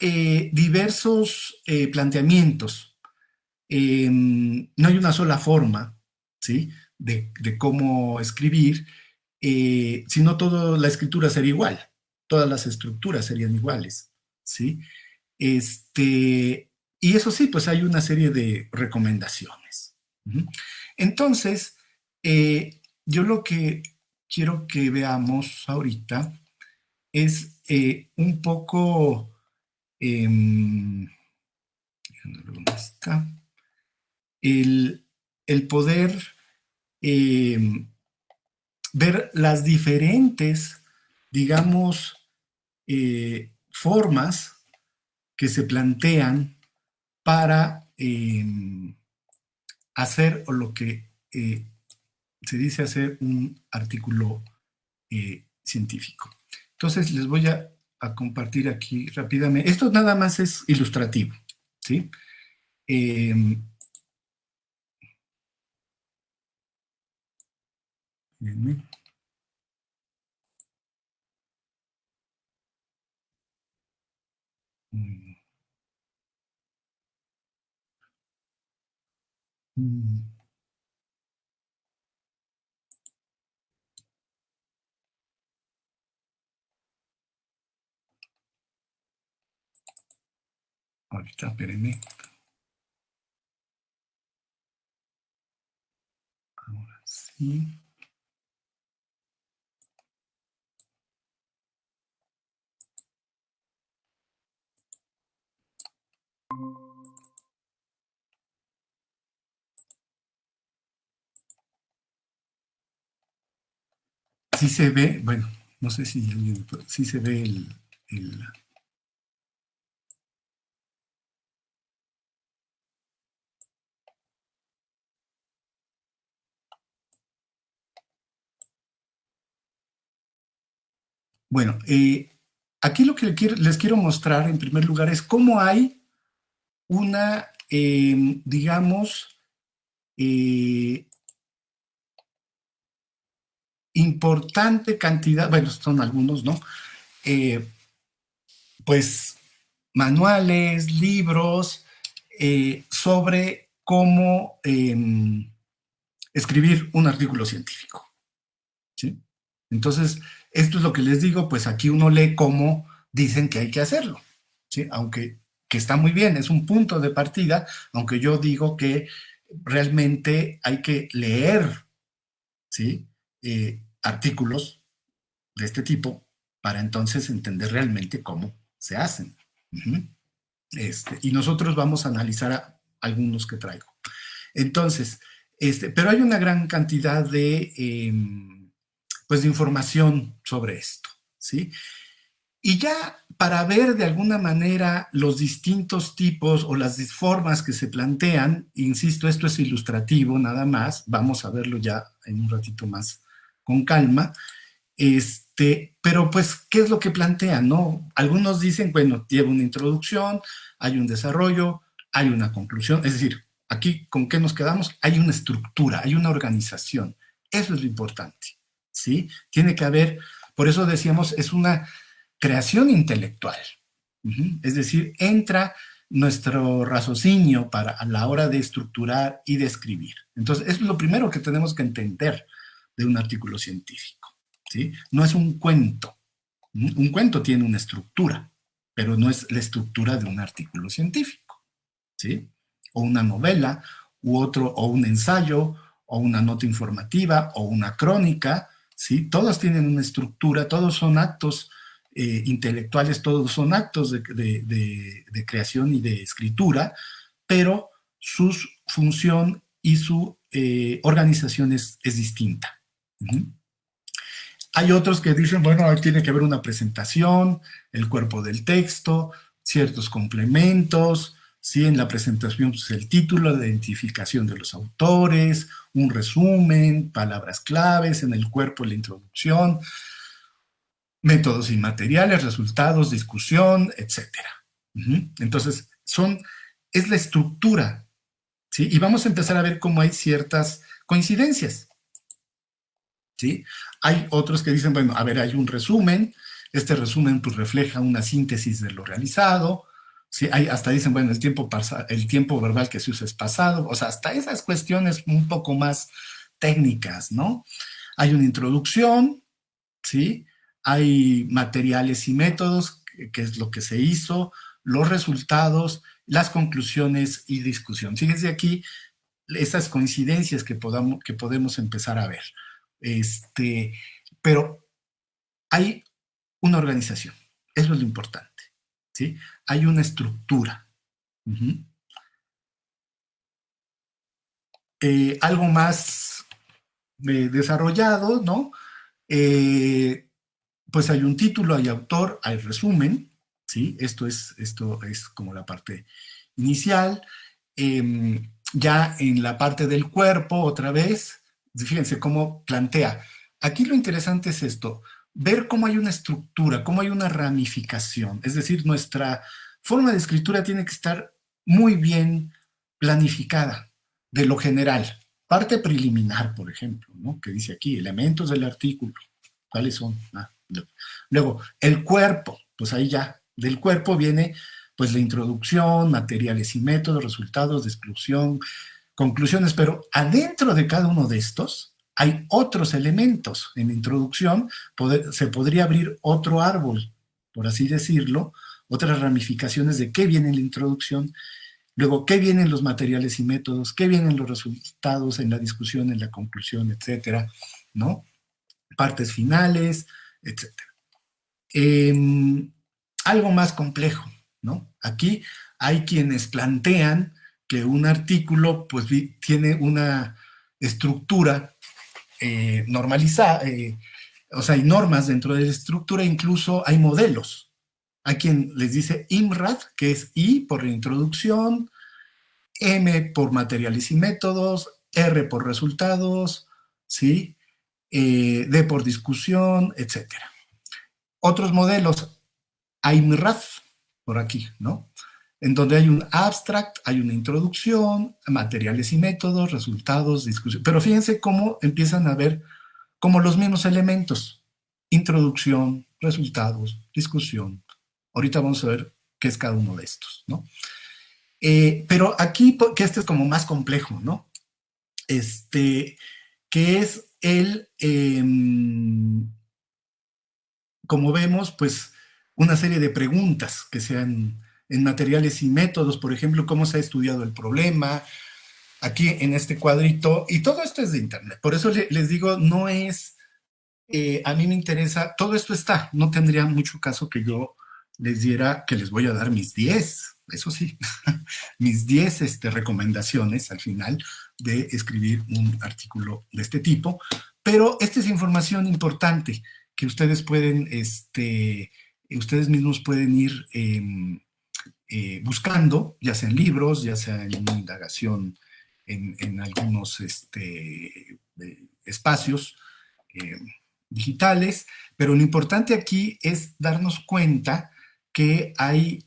diversos planteamientos. No hay una sola forma, ¿sí? de cómo escribir, sino toda la escritura sería igual, todas las estructuras serían iguales, ¿sí? Y eso sí, pues hay una serie de recomendaciones. Entonces, yo lo que quiero que veamos ahorita es un poco, ¿dónde está? El poder ver las diferentes, digamos, formas que se plantean para hacer o lo que se dice hacer un artículo científico. Entonces les voy a compartir aquí rápidamente. Esto nada más es ilustrativo, ¿sí? Miren, mm, mm, ahorita, espérenme. Ahora sí. Sí se ve, bueno, no sé si alguien, sí se ve el. Bueno, aquí lo que les quiero mostrar en primer lugar es cómo hay una, digamos, eh, importante cantidad, bueno, son algunos, ¿no? Eh, pues manuales, libros sobre cómo escribir un artículo científico, ¿sí? Entonces, esto es lo que les digo, pues aquí uno lee cómo dicen que hay que hacerlo, ¿sí? Aunque que está muy bien, es un punto de partida, aunque yo digo que realmente hay que leer, ¿sí? Artículos de este tipo para entonces entender realmente cómo se hacen. Uh-huh. Y nosotros vamos a analizar algunos que traigo. Entonces, pero hay una gran cantidad pues de información sobre esto, ¿sí? Y ya para ver de alguna manera los distintos tipos o las formas que se plantean, insisto, esto es ilustrativo nada más, vamos a verlo ya en un ratito más con calma, pero pues, ¿qué es lo que plantean, no? Algunos dicen, bueno, lleva una introducción, hay un desarrollo, hay una conclusión, es decir, aquí, ¿con qué nos quedamos? Hay una estructura, hay una organización, eso es lo importante, ¿sí? Tiene que haber, por eso decíamos, es una creación intelectual, es decir, entra nuestro raciocinio para a la hora de estructurar y de escribir. Entonces, eso es lo primero que tenemos que entender de un artículo científico, ¿sí? No es un cuento. Un cuento tiene una estructura, pero no es la estructura de un artículo científico, ¿sí? O una novela, o un ensayo, o una nota informativa, o una crónica, ¿sí? Todos tienen una estructura, todos son actos intelectuales, todos son actos de creación y de escritura, pero su función y su organización es distinta. Hay otros que dicen, bueno, tiene que haber una presentación, el cuerpo del texto, ciertos complementos, ¿sí? En la presentación, pues, el título, la identificación de los autores, un resumen, palabras claves, en el cuerpo la introducción, métodos y materiales, resultados, discusión, etcétera. Entonces, es la estructura, ¿sí? Y vamos a empezar a ver cómo hay ciertas coincidencias, ¿sí? Hay otros que dicen, bueno, a ver, hay un resumen, este resumen pues refleja una síntesis de lo realizado, ¿sí? Hasta dicen, bueno, el tiempo verbal que se usa es pasado, o sea, hasta esas cuestiones un poco más técnicas, ¿no? Hay una introducción, ¿sí? Hay materiales y métodos, que es lo que se hizo, los resultados, las conclusiones y discusión. Fíjense aquí esas coincidencias que podemos empezar a ver. Pero hay una organización, eso es lo importante, ¿sí? Hay una estructura. Algo más desarrollado, ¿no? Pues hay un título, hay autor, hay resumen, ¿sí? Esto es como la parte inicial. Ya en la parte del cuerpo, otra vez, fíjense cómo plantea. Aquí lo interesante es esto, ver cómo hay una estructura, cómo hay una ramificación. Es decir, nuestra forma de escritura tiene que estar muy bien planificada de lo general. Parte preliminar, por ejemplo, ¿no? Que dice aquí, elementos del artículo. ¿Cuáles son? Luego, el cuerpo, pues ahí ya, del cuerpo viene pues la introducción, materiales y métodos, resultados de exclusión, conclusiones, pero adentro de cada uno de estos hay otros elementos. En la introducción se podría abrir otro árbol, por así decirlo, otras ramificaciones de qué viene en la introducción, luego qué vienen los materiales y métodos, qué vienen los resultados en la discusión, en la conclusión, etcétera, ¿no? Partes finales, etcétera. Algo más complejo, ¿no? Aquí hay quienes plantean que un artículo pues tiene una estructura normalizada, o sea, hay normas dentro de la estructura, incluso hay modelos. Hay quien les dice IMRAD, que es I por introducción, M por materiales y métodos, R por resultados, ¿sí? D por discusión, etcétera. Otros modelos, IMRAD, por aquí, ¿no? En donde hay un abstract, hay una introducción, materiales y métodos, resultados, discusión. Pero fíjense cómo empiezan a ver como los mismos elementos. Introducción, resultados, discusión. Ahorita vamos a ver qué es cada uno de estos, ¿no? Pero aquí, que este es como más complejo, ¿no? Que es como vemos, pues, una serie de preguntas que sean en materiales y métodos, por ejemplo, cómo se ha estudiado el problema, aquí en este cuadrito, y todo esto es de internet, por eso les digo, no es, a mí me interesa, todo esto está, no tendría mucho caso que yo les diera que les voy a dar mis 10, eso sí, mis 10 recomendaciones al final de escribir un artículo de este tipo, pero esta es información importante que ustedes pueden, ustedes mismos pueden ir buscando, ya sea en libros, ya sea en una indagación en algunos espacios digitales, pero lo importante aquí es darnos cuenta que hay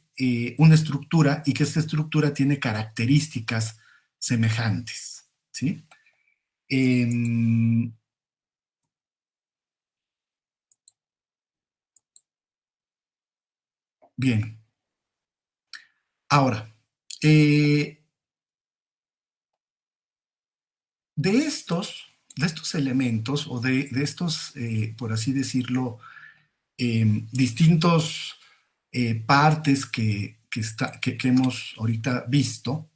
una estructura y que esta estructura tiene características semejantes, ¿sí? Bien. Ahora, de estos elementos o de estos, por así decirlo, distintos partes que hemos ahorita visto,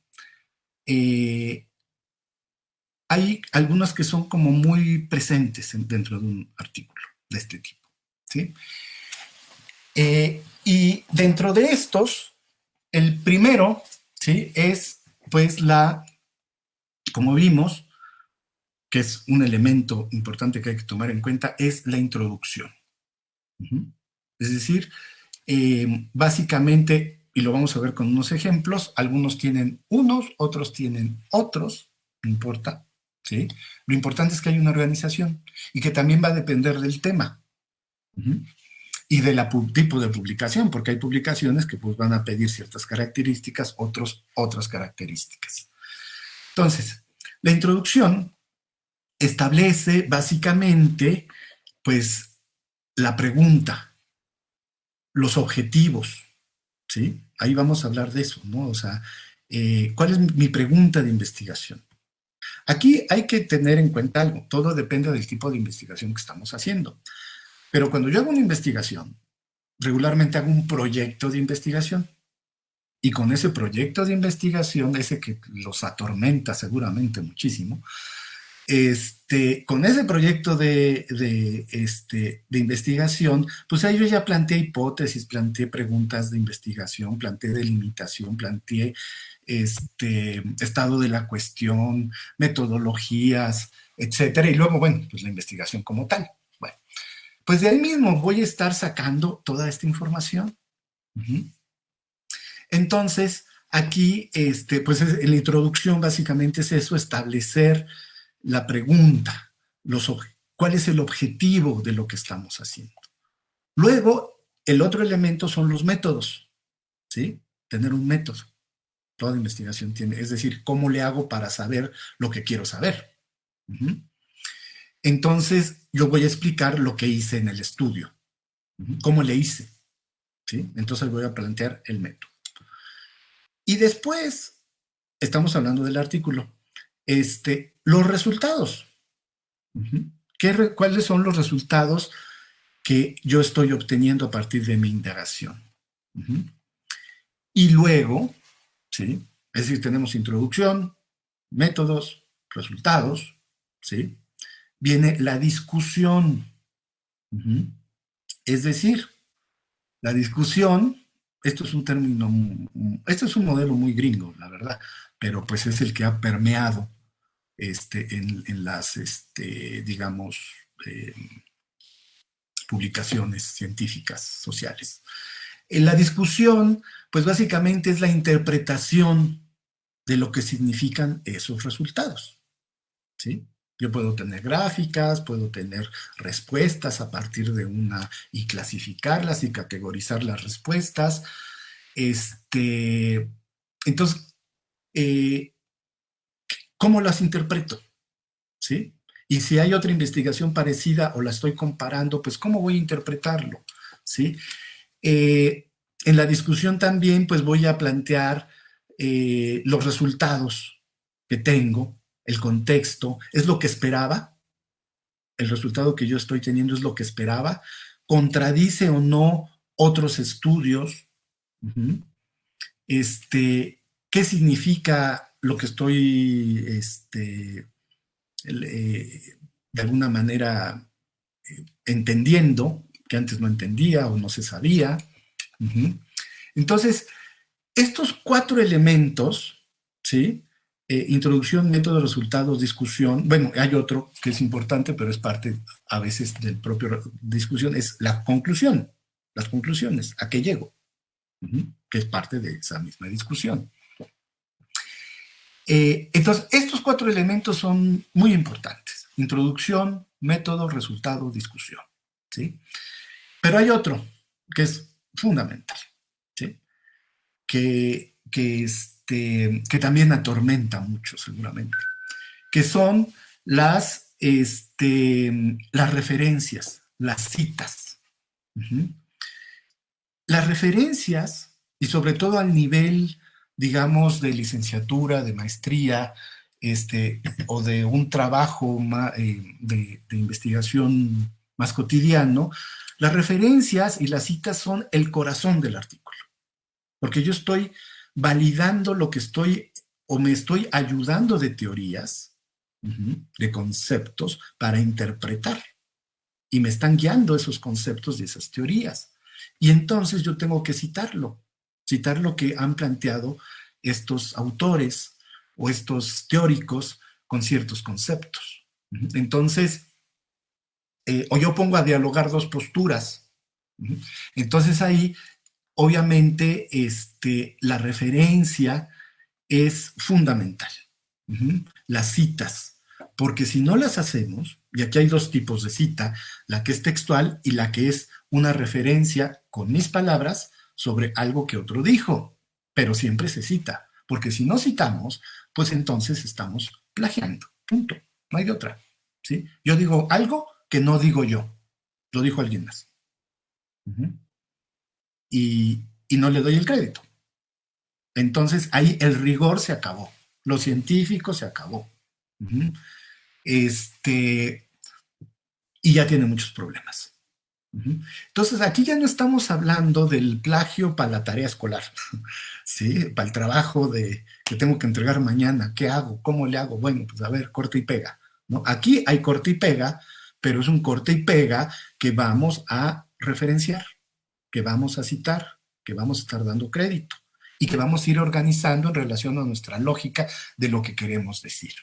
hay algunas que son como muy presentes dentro de un artículo de este tipo, ¿sí? Y dentro de estos, el primero, ¿sí? Es pues como vimos, que es un elemento importante que hay que tomar en cuenta, es la introducción. Es decir, básicamente, y lo vamos a ver con unos ejemplos, algunos tienen unos, otros tienen otros, no importa, ¿sí? Lo importante es que hay una organización y que también va a depender del tema y del tipo de publicación, porque hay publicaciones que pues van a pedir ciertas características, otras características. Entonces, la introducción establece básicamente pues la pregunta, los objetivos, ¿sí? Ahí vamos a hablar de eso, ¿no? O sea, ¿cuál es mi pregunta de investigación? Aquí hay que tener en cuenta algo, todo depende del tipo de investigación que estamos haciendo. Pero cuando yo hago una investigación, regularmente hago un proyecto de investigación. Y con ese proyecto de investigación, ese que los atormenta seguramente muchísimo, con ese proyecto de investigación, pues ahí yo ya planteé hipótesis, planteé preguntas de investigación, planteé delimitación, planteé estado de la cuestión, metodologías, etcétera. Y luego, bueno, pues la investigación como tal. Bueno, pues de ahí mismo voy a estar sacando toda esta información. Entonces, aquí, pues en la introducción básicamente es eso, establecer la pregunta, cuál es el objetivo de lo que estamos haciendo. Luego, el otro elemento son los métodos, ¿sí? Tener un método. Toda investigación tiene, es decir, ¿cómo le hago para saber lo que quiero saber? Entonces, yo voy a explicar lo que hice en el estudio, cómo le hice, ¿sí? Entonces voy a plantear el método. Y después, estamos hablando del artículo, los resultados. ¿Cuáles son los resultados que yo estoy obteniendo a partir de mi indagación? Y luego, ¿sí? Es decir, tenemos introducción, métodos, resultados, ¿sí? Viene la discusión. Es decir, la discusión, esto es un término, esto es un modelo muy gringo, la verdad, pero pues es el que ha permeado en las, digamos, publicaciones científicas sociales. En la discusión, pues básicamente es la interpretación de lo que significan esos resultados, ¿sí? Yo puedo tener gráficas, puedo tener respuestas a partir de una y clasificarlas y categorizar las respuestas. Entonces, ¿cómo las interpreto? ¿Sí? Y si hay otra investigación parecida o la estoy comparando, pues ¿cómo voy a interpretarlo? ¿Sí? En la discusión también, pues voy a plantear los resultados que tengo, el contexto, ¿es lo que esperaba? ¿El resultado que yo estoy teniendo es lo que esperaba? ¿Contradice o no otros estudios? ¿Qué significa lo que estoy, de alguna manera, entendiendo, que antes no entendía o no se sabía? Entonces, estos 4 elementos, ¿sí? Introducción, método, resultados, discusión. Bueno, hay otro que es importante, pero es parte a veces del propio discusión, es la conclusión, las conclusiones, a qué llego, que es parte de esa misma discusión. Entonces, estos 4 elementos son muy importantes. Introducción, método, resultado, discusión, ¿sí? Pero hay otro que es fundamental, ¿sí? Que también atormenta mucho seguramente, que son las referencias, las citas. Las referencias, y sobre todo al nivel, digamos, de licenciatura, de maestría, o de un trabajo de investigación más cotidiano, las referencias y las citas son el corazón del artículo, porque yo estoy validando lo que estoy, o me estoy ayudando de teorías, de conceptos para interpretar, y me están guiando esos conceptos y esas teorías. Y entonces yo tengo que citar lo que han planteado estos autores o estos teóricos con ciertos conceptos. Entonces, o yo pongo a dialogar 2 posturas. Entonces ahí, obviamente, la referencia es fundamental. Las citas, porque si no las hacemos, y aquí hay 2 tipos de cita, la que es textual y la que es una referencia con mis palabras sobre algo que otro dijo, pero siempre se cita, porque si no citamos, pues entonces estamos plagiando, punto, no hay de otra, ¿sí? Yo digo algo que no digo yo, lo dijo alguien más. Y no le doy el crédito. Entonces ahí el rigor se acabó, lo científico se acabó. Y ya tiene muchos problemas. Entonces, aquí ya no estamos hablando del plagio para la tarea escolar, ¿sí? Para el trabajo que tengo que entregar mañana. ¿Qué hago? ¿Cómo le hago? Bueno, pues a ver, corta y pega, ¿no? Aquí hay corta y pega, pero es un corta y pega que vamos a referenciar, que vamos a citar, que vamos a estar dando crédito y que vamos a ir organizando en relación a nuestra lógica de lo que queremos decir.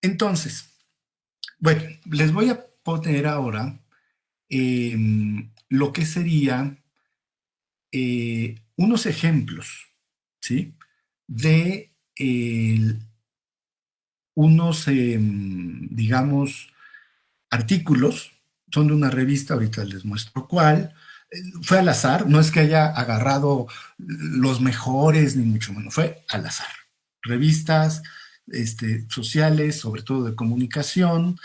Entonces, bueno, les voy a poner ahora lo que serían unos ejemplos, ¿sí? De unos, digamos, artículos, son de una revista, ahorita les muestro cuál. Fue al azar, no es que haya agarrado los mejores, ni mucho menos, fue al azar. Revistas sociales, sobre todo de comunicación,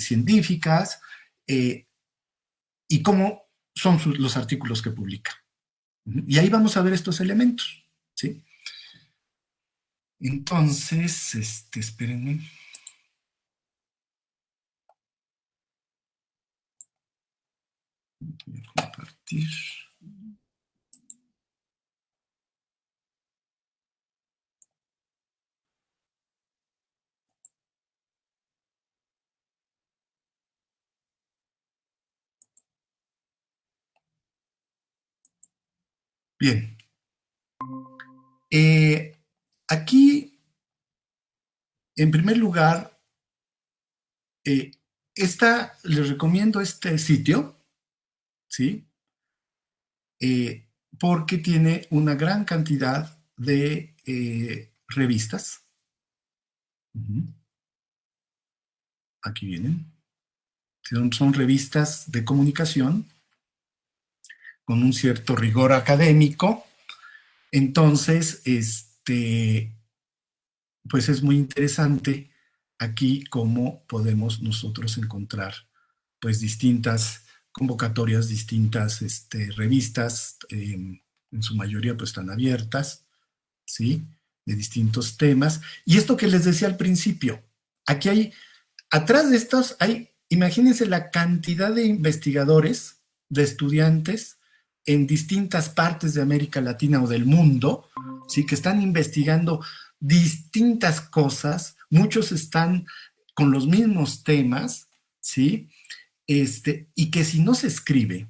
científicas, y cómo son los artículos que publica. Y ahí vamos a ver estos elementos, ¿sí? Entonces, espérenme. Voy a compartir. Bien. Aquí, en primer lugar, les recomiendo este sitio, ¿sí? Porque tiene una gran cantidad de revistas. Aquí vienen. Son revistas de comunicación con un cierto rigor académico. Entonces, pues es muy interesante aquí cómo podemos nosotros encontrar pues distintas convocatorias, distintas revistas, en su mayoría pues están abiertas, ¿sí? De distintos temas. Y esto que les decía al principio, aquí hay, atrás de estos hay, imagínense la cantidad de investigadores, de estudiantes en distintas partes de América Latina o del mundo, ¿sí? Que están investigando distintas cosas, muchos están con los mismos temas, ¿sí? Y que si no se escribe,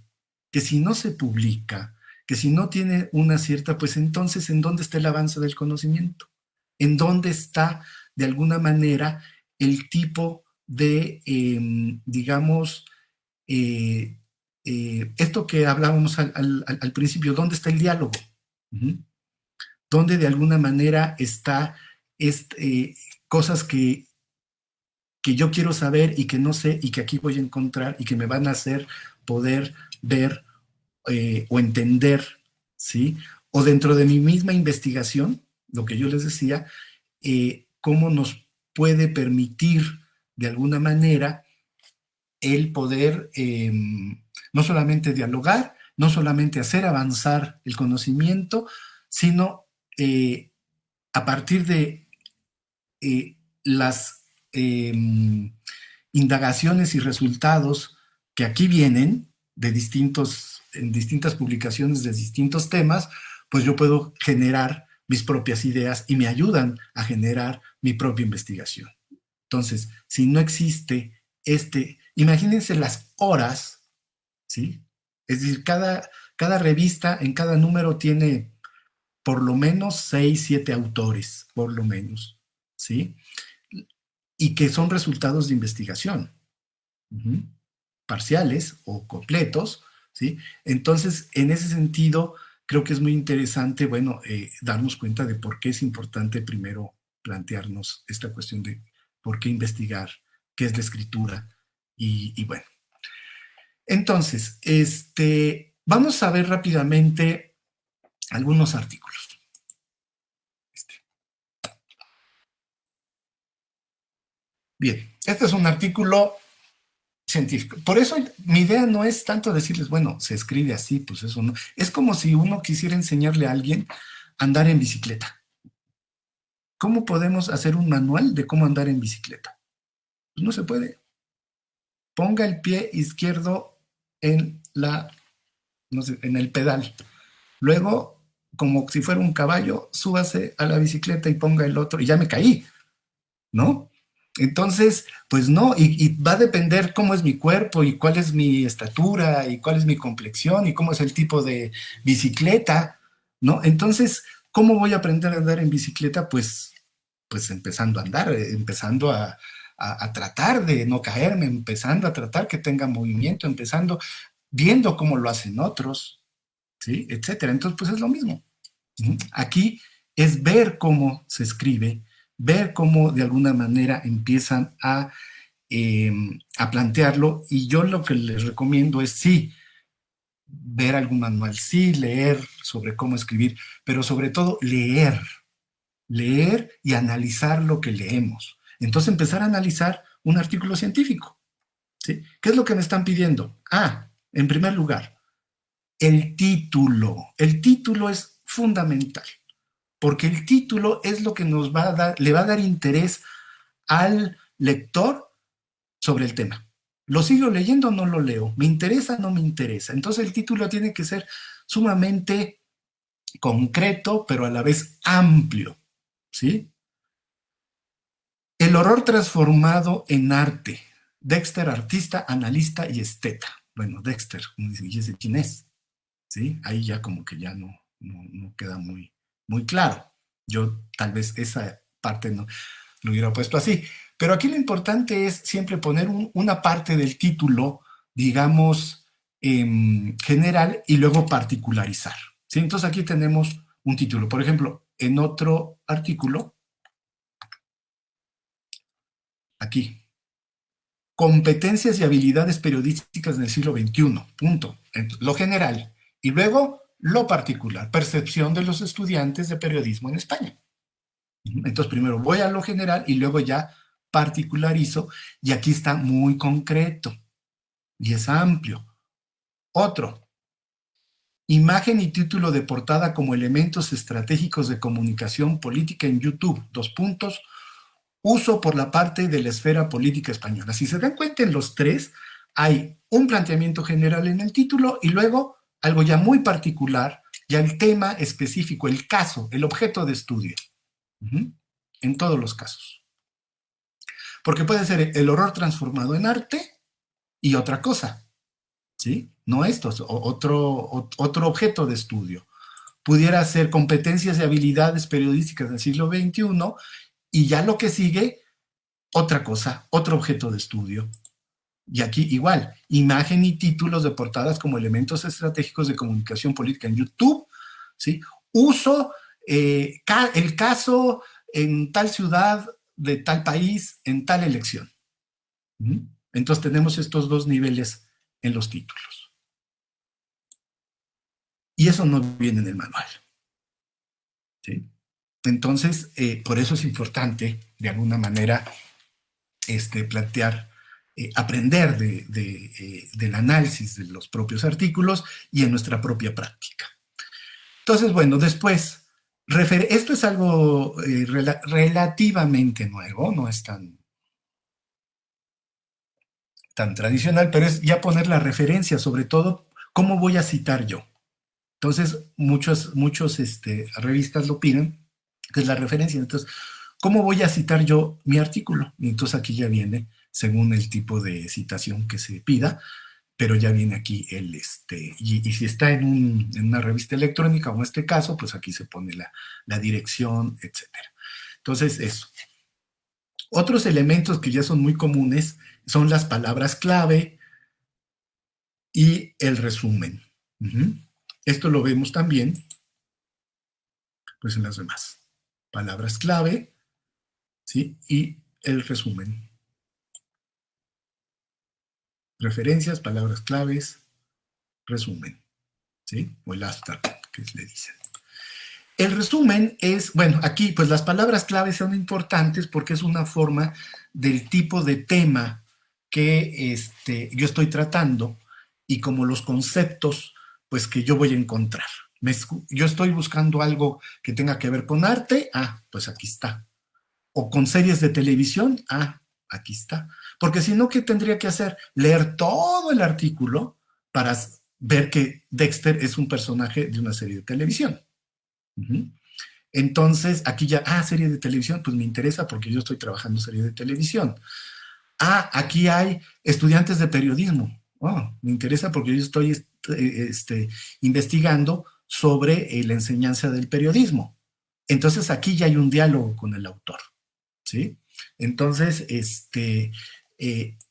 que si no se publica, que si no tiene una cierta, pues entonces, ¿en dónde está el avance del conocimiento? ¿En dónde está, de alguna manera, el tipo de, digamos, esto que hablábamos al principio, ¿dónde está el diálogo? ¿Dónde de alguna manera está cosas que yo quiero saber y que no sé y que aquí voy a encontrar y que me van a hacer poder ver o entender, ¿sí? O dentro de mi misma investigación, lo que yo les decía, cómo nos puede permitir de alguna manera el poder no solamente dialogar, no solamente hacer avanzar el conocimiento, sino a partir de las indagaciones y resultados que aquí vienen en distintas publicaciones de distintos temas, pues yo puedo generar mis propias ideas y me ayudan a generar mi propia investigación. Entonces, si no existe imagínense las horas, ¿sí? Es decir, cada revista en cada número tiene por lo menos 6, 7 autores, por lo menos, ¿sí? Y que son resultados de investigación, parciales o completos, ¿sí? Entonces, en ese sentido, creo que es muy interesante, bueno, darnos cuenta de por qué es importante primero plantearnos esta cuestión de por qué investigar, qué es la escritura, y bueno. Entonces, vamos a ver rápidamente algunos artículos. Bien, este es un artículo científico. Por eso mi idea no es tanto decirles, bueno, se escribe así, pues eso no. Es como si uno quisiera enseñarle a alguien a andar en bicicleta. ¿Cómo podemos hacer un manual de cómo andar en bicicleta? Pues no se puede. Ponga el pie izquierdo en en el pedal. Luego, como si fuera un caballo, súbase a la bicicleta y ponga el otro, y ya me caí, ¿no? Entonces, pues no, y va a depender cómo es mi cuerpo y cuál es mi estatura y cuál es mi complexión y cómo es el tipo de bicicleta, ¿no? Entonces, ¿cómo voy a aprender a andar en bicicleta? Pues empezando a andar, empezando a tratar de no caerme, empezando a tratar que tenga movimiento, empezando viendo cómo lo hacen otros, ¿sí? Etcétera. Entonces, pues es lo mismo. Aquí es ver cómo se escribe, ver cómo de alguna manera empiezan a a plantearlo, y yo lo que les recomiendo es sí, ver algún manual, sí, leer sobre cómo escribir, pero sobre todo leer y analizar lo que leemos. Entonces empezar a analizar un artículo científico, ¿sí? ¿Qué es lo que me están pidiendo? En primer lugar, el título. El título es fundamental, porque el título es lo que nos va a dar, le va a dar interés al lector sobre el tema. ¿Lo sigo leyendo o no lo leo? ¿Me interesa o no me interesa? Entonces el título tiene que ser sumamente concreto, pero a la vez amplio, ¿sí? El horror transformado en arte. Dexter, artista, analista y esteta. Bueno, Dexter, ¿y ese quién es? ¿Sí? Ahí ya como que ya no queda muy claro. Yo tal vez esa parte no lo hubiera puesto así. Pero aquí lo importante es siempre poner una parte del título, digamos, general y luego particularizar. ¿Sí? Entonces aquí tenemos un título. Por ejemplo, en otro artículo, aquí, competencias y habilidades periodísticas del siglo XXI, punto. Lo general. Y luego lo particular, percepción de los estudiantes de periodismo en España. Entonces primero voy a lo general y luego ya particularizo, y aquí está muy concreto y es amplio. Otro, imagen y título de portada como elementos estratégicos de comunicación política en YouTube, uso por la parte de la esfera política española. Si se dan cuenta, en los tres hay un planteamiento general en el título y luego algo ya muy particular, ya el tema específico, el caso, el objeto de estudio. En todos los casos. Porque puede ser el horror transformado en arte y otra cosa, ¿sí? No esto, otro objeto de estudio. Pudiera ser competencias y habilidades periodísticas del siglo XXI y ya lo que sigue, otra cosa, otro objeto de estudio. Y aquí igual, imagen y títulos de portadas como elementos estratégicos de comunicación política en YouTube, ¿sí? Uso, el caso en tal ciudad de tal país en tal elección. Entonces tenemos estos dos niveles en los títulos. Y eso no viene en el manual, ¿sí? Entonces, por eso es importante, de alguna manera, plantear, aprender del análisis de los propios artículos y en nuestra propia práctica. Entonces, bueno, después, esto es algo relativamente nuevo, no es tan tradicional, pero es ya poner la referencia, sobre todo, cómo voy a citar yo. Entonces, muchos revistas lo piden, que es la referencia. Entonces, ¿cómo voy a citar yo mi artículo? Y entonces aquí ya viene, según el tipo de citación que se pida, pero ya viene aquí y si está en una revista electrónica, o en este caso, pues aquí se pone la dirección, etcétera. Entonces, eso. Otros elementos que ya son muy comunes son las palabras clave y el resumen. Esto lo vemos también, pues, en las demás. Palabras clave, ¿sí? Y el resumen. Referencias, palabras claves, resumen, ¿sí? O el abstract, que le dicen. El resumen es, bueno, aquí pues las palabras claves son importantes porque es una forma del tipo de tema que yo estoy tratando y como los conceptos pues que yo voy a encontrar. Yo estoy buscando algo que tenga que ver con arte, pues aquí está. O con series de televisión, aquí está. Porque si no, ¿qué tendría que hacer? Leer todo el artículo para ver que Dexter es un personaje de una serie de televisión. Entonces, aquí ya, serie de televisión, pues me interesa porque yo estoy trabajando en serie de televisión. Aquí hay estudiantes de periodismo. Me interesa porque yo estoy investigando sobre la enseñanza del periodismo. Entonces, aquí ya hay un diálogo con el autor, ¿sí? Entonces,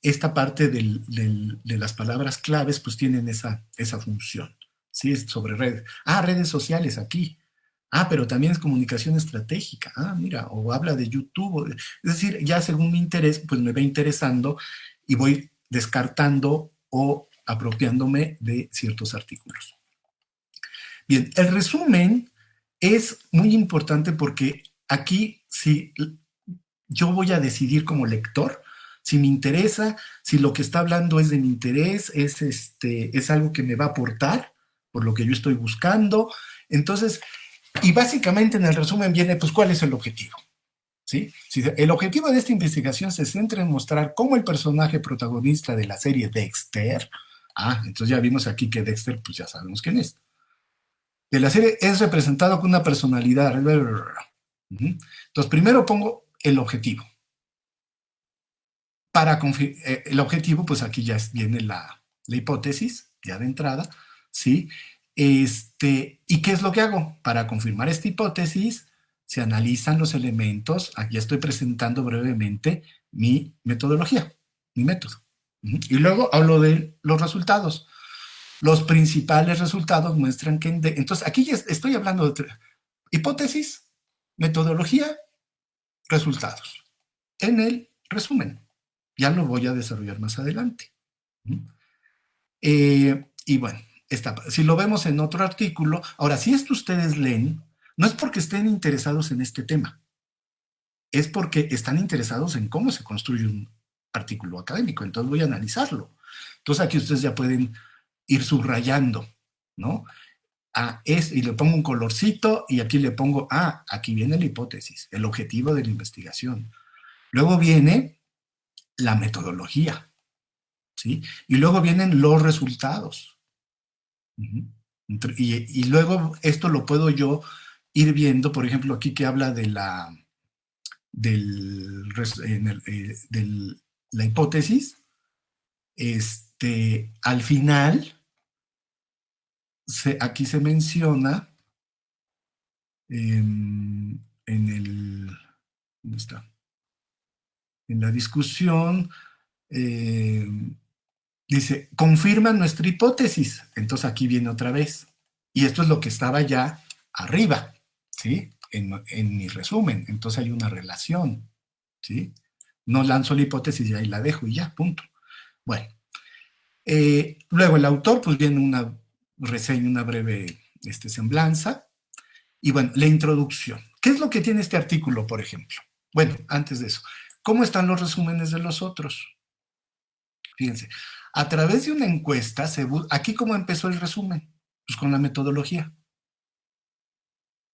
esta parte de las palabras claves, pues tienen esa función, ¿sí? Es sobre redes. Redes sociales aquí. Ah, pero también es comunicación estratégica. Ah, mira, o habla de YouTube. Es decir, ya según mi interés, pues me va interesando y voy descartando o apropiándome de ciertos artículos. Bien, el resumen es muy importante porque aquí si yo voy a decidir como lector si me interesa, si lo que está hablando es de mi interés, es algo que me va a aportar por lo que yo estoy buscando. Entonces, y básicamente en el resumen viene, pues, ¿cuál es el objetivo? ¿Sí? Si el objetivo de esta investigación se centra en mostrar cómo el personaje protagonista de la serie Dexter, entonces ya vimos aquí que Dexter, pues ya sabemos quién es, de la serie es representado con una personalidad. Entonces, primero pongo el objetivo. El objetivo, pues aquí ya viene la hipótesis, ya de entrada, ¿sí? ¿Y qué es lo que hago? Para confirmar esta hipótesis, se analizan los elementos. Aquí estoy presentando brevemente mi metodología, mi método. Y luego hablo de los resultados. Los principales resultados muestran que... Entonces, aquí ya estoy hablando de hipótesis, metodología, resultados. En el resumen. Ya lo voy a desarrollar más adelante. Y bueno, si lo vemos en otro artículo, ahora, si esto ustedes leen, no es porque estén interesados en este tema, es porque están interesados en cómo se construye un artículo académico, entonces voy a analizarlo. Entonces aquí ustedes ya pueden ir subrayando, ¿no? Y le pongo un colorcito y aquí le pongo, aquí viene la hipótesis, el objetivo de la investigación. Luego viene la metodología, ¿sí? Y luego vienen los resultados. Y luego esto lo puedo yo ir viendo, por ejemplo, aquí que habla de la hipótesis, al final, aquí se menciona ¿dónde está? En la discusión, dice, confirma nuestra hipótesis. Entonces aquí viene otra vez. Y esto es lo que estaba ya arriba, ¿sí? En mi resumen. Entonces hay una relación, ¿sí? No lanzo la hipótesis y ahí la dejo y ya, punto. Bueno. Luego el autor, pues viene una reseña, una breve semblanza. Y bueno, la introducción. ¿Qué es lo que tiene este artículo, por ejemplo? Bueno, antes de eso, ¿cómo están los resúmenes de los otros? Fíjense, a través de una encuesta, aquí cómo empezó el resumen, pues con la metodología.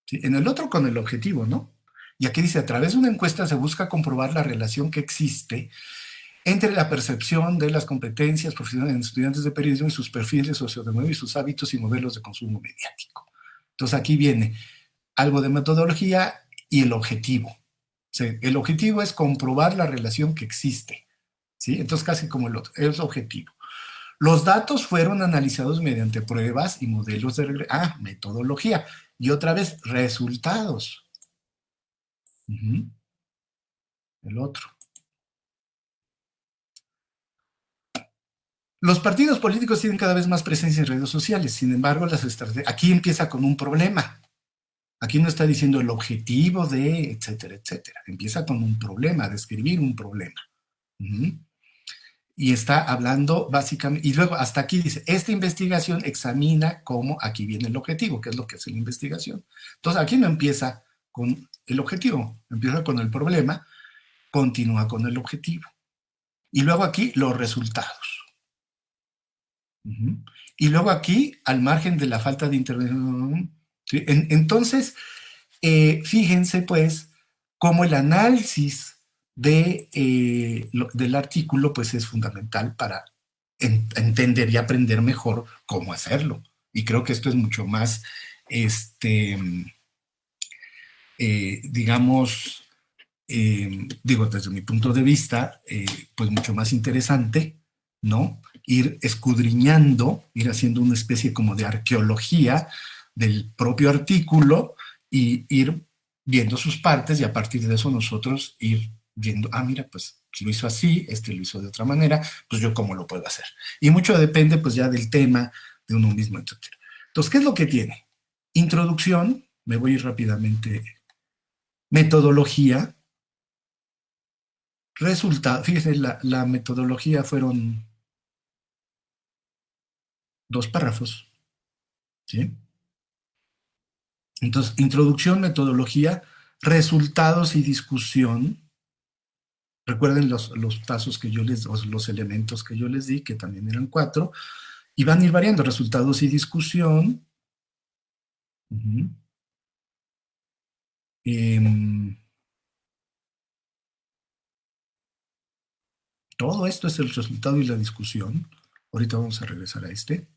¿Sí? En el otro con el objetivo, ¿no? Y aquí dice, a través de una encuesta se busca comprobar la relación que existe entre la percepción de las competencias profesionales en estudiantes de periodismo y sus perfiles sociodemográficos y sus hábitos y modelos de consumo mediático. Entonces aquí viene algo de metodología y el objetivo. O sea, el objetivo es comprobar la relación que existe, ¿sí? Entonces casi como el otro, es objetivo. Los datos fueron analizados mediante pruebas y modelos de metodología. Y otra vez, resultados. El otro. Los partidos políticos tienen cada vez más presencia en redes sociales. Sin embargo, aquí empieza con un problema. Aquí no está diciendo el objetivo de, etcétera, etcétera. Empieza con un problema, describir un problema. Y está hablando básicamente, y luego hasta aquí dice, esta investigación examina cómo, aquí viene el objetivo, que es lo que es la investigación. Entonces aquí no empieza con el objetivo, empieza con el problema, continúa con el objetivo. Y luego aquí los resultados. Y luego aquí, al margen de la falta de intervención, ¿sí? Entonces, fíjense pues cómo el análisis del artículo pues es fundamental para entender y aprender mejor cómo hacerlo. Y creo que esto es mucho más, digamos, desde mi punto de vista, pues mucho más interesante, ¿no? Ir escudriñando, ir haciendo una especie como de arqueología del propio artículo y ir viendo sus partes y a partir de eso nosotros ir viendo, mira, pues lo hizo así, lo hizo de otra manera, pues yo cómo lo puedo hacer. Y mucho depende pues ya del tema, de uno mismo, etc. Entonces, ¿qué es lo que tiene? Introducción, me voy rápidamente. Metodología, resulta, fíjese, la metodología fueron 2 párrafos, ¿sí? Entonces, introducción, metodología, resultados y discusión. Recuerden los pasos que yo les, o los elementos que yo les di, que también eran 4, y van a ir variando, resultados y discusión. Todo esto es el resultado y la discusión. Ahorita vamos a regresar a este.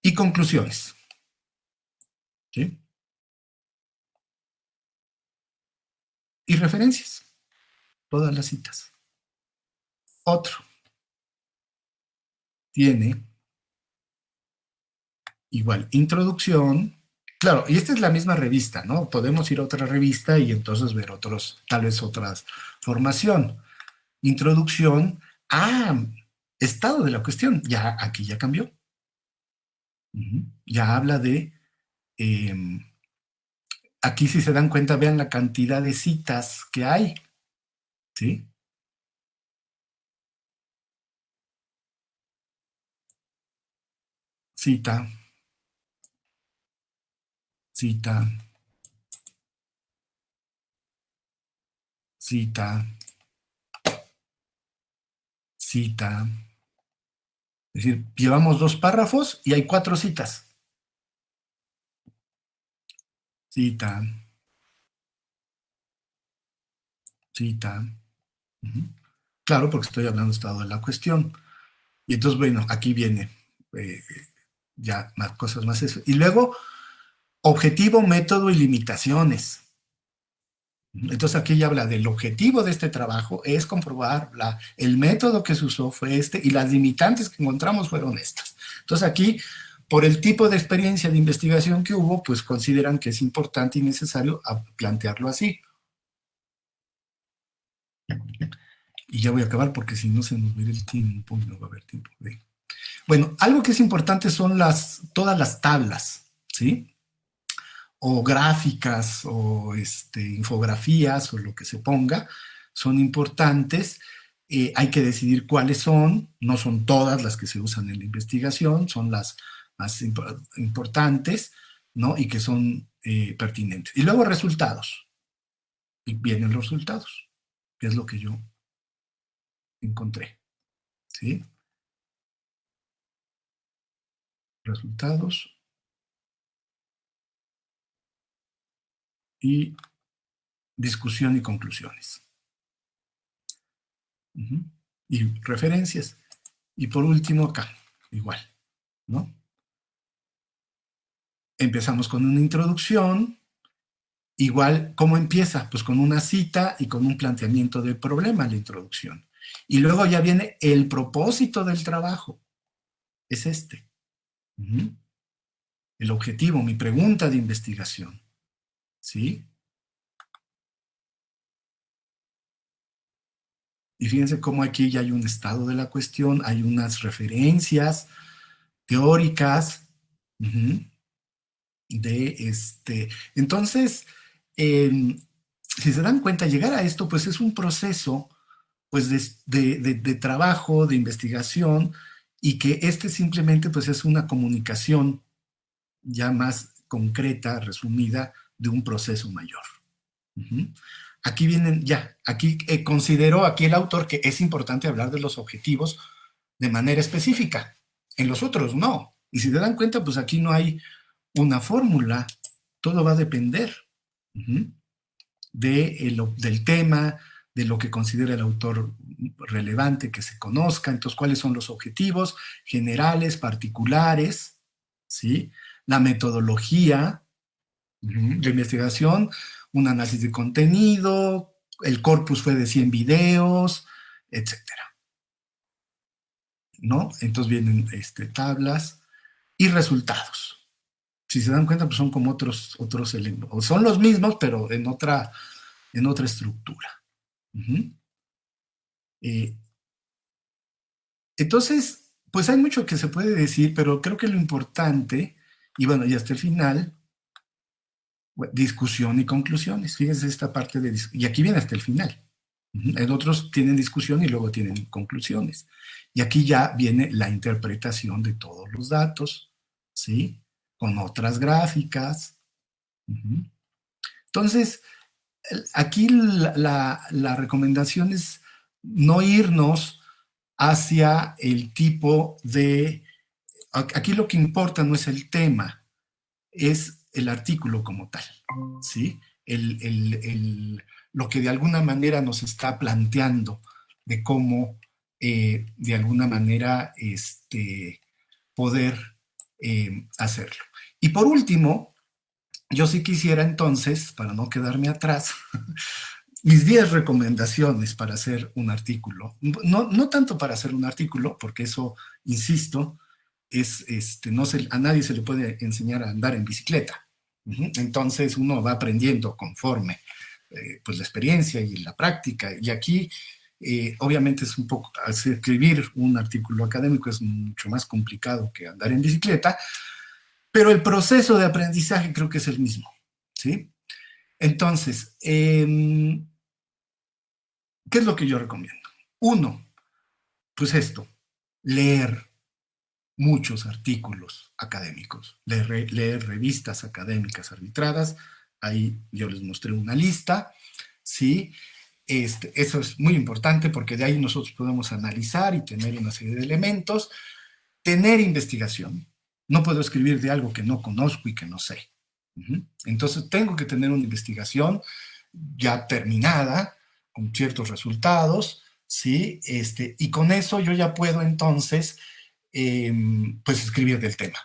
Y conclusiones. ¿Sí? Y referencias. Todas las citas. Otro. Tiene igual introducción. Claro, y esta es la misma revista, ¿no? Podemos ir a otra revista y entonces ver otros, tal vez otras formación. Introducción a estado de la cuestión. Ya, aquí ya cambió. Ya habla de... aquí, si se dan cuenta, vean la cantidad de citas que hay. ¿Sí? Cita, cita, cita, cita. Es decir, llevamos 2 párrafos y hay 4 citas. Cita, cita. Claro, porque estoy hablando de estado de la cuestión. Y entonces, bueno, aquí viene ya más cosas más. Y luego, objetivo, método y limitaciones. Entonces aquí ya habla del objetivo de este trabajo, es comprobar el método que se usó fue este y las limitantes que encontramos fueron estas. Entonces aquí, por el tipo de experiencia de investigación que hubo, pues consideran que es importante y necesario plantearlo así. Y ya voy a acabar porque si no se nos va a ir el tiempo y no va a haber tiempo. Bueno, algo que es importante son todas las tablas, ¿sí? O gráficas o infografías o lo que se ponga, son importantes. Hay que decidir cuáles son, no son todas las que se usan en la investigación, son las más importantes, ¿no? Y que son pertinentes. Y luego resultados. Y vienen los resultados, que es lo que yo encontré, ¿sí? Resultados y discusión y conclusiones. Y referencias. Y por último acá, igual, ¿no? Empezamos con una introducción. Igual, ¿cómo empieza? Pues con una cita y con un planteamiento del problema, la introducción. Y luego ya viene el propósito del trabajo. Es este. El objetivo, mi pregunta de investigación. ¿Sí? Y fíjense cómo aquí ya hay un estado de la cuestión, hay unas referencias teóricas Entonces, si se dan cuenta, llegar a esto, pues es un proceso pues de trabajo, de investigación, y que simplemente pues es una comunicación ya más concreta, resumida, de un proceso mayor. Aquí vienen, aquí consideró aquí el autor que es importante hablar de los objetivos de manera específica. En los otros no. Y si se dan cuenta, pues aquí no hay una fórmula, todo va a depender del tema, de lo que considera el autor relevante que se conozca, entonces cuáles son los objetivos generales, particulares, ¿sí? La metodología de investigación, un análisis de contenido, el corpus fue de 100 videos, etcétera, ¿no? Entonces vienen tablas y resultados. Si se dan cuenta, pues son como otros elementos, son los mismos, pero en otra estructura. Entonces, pues hay mucho que se puede decir, pero creo que lo importante, y bueno, y hasta el final, discusión y conclusiones. Fíjense esta parte de... Y aquí viene hasta el final. En otros tienen discusión y luego tienen conclusiones. Y aquí ya viene la interpretación de todos los datos, ¿sí? Con otras gráficas. Entonces, aquí la recomendación es no irnos hacia el tipo de... Aquí lo que importa no es el tema, es el artículo como tal, ¿sí? Lo que de alguna manera nos está planteando de cómo, de alguna manera, poder hacerlo. Y por último, yo sí quisiera entonces, para no quedarme atrás, mis 10 recomendaciones para hacer un artículo. No tanto para hacer un artículo, porque eso, insisto, es, a nadie se le puede enseñar a andar en bicicleta. Entonces uno va aprendiendo conforme pues la experiencia y la práctica. Y aquí, obviamente, es un poco, escribir un artículo académico es mucho más complicado que andar en bicicleta, pero el proceso de aprendizaje creo que es el mismo, ¿sí? Entonces, ¿qué es lo que yo recomiendo? Uno, pues esto, leer muchos artículos académicos, leer revistas académicas arbitradas. Ahí yo les mostré una lista, ¿sí? Eso es muy importante porque de ahí nosotros podemos analizar y tener una serie de elementos. Tener investigación. No puedo escribir de algo que no conozco y que no sé. Entonces tengo que tener una investigación ya terminada, con ciertos resultados, ¿sí? Y con eso yo ya puedo entonces pues escribir del tema.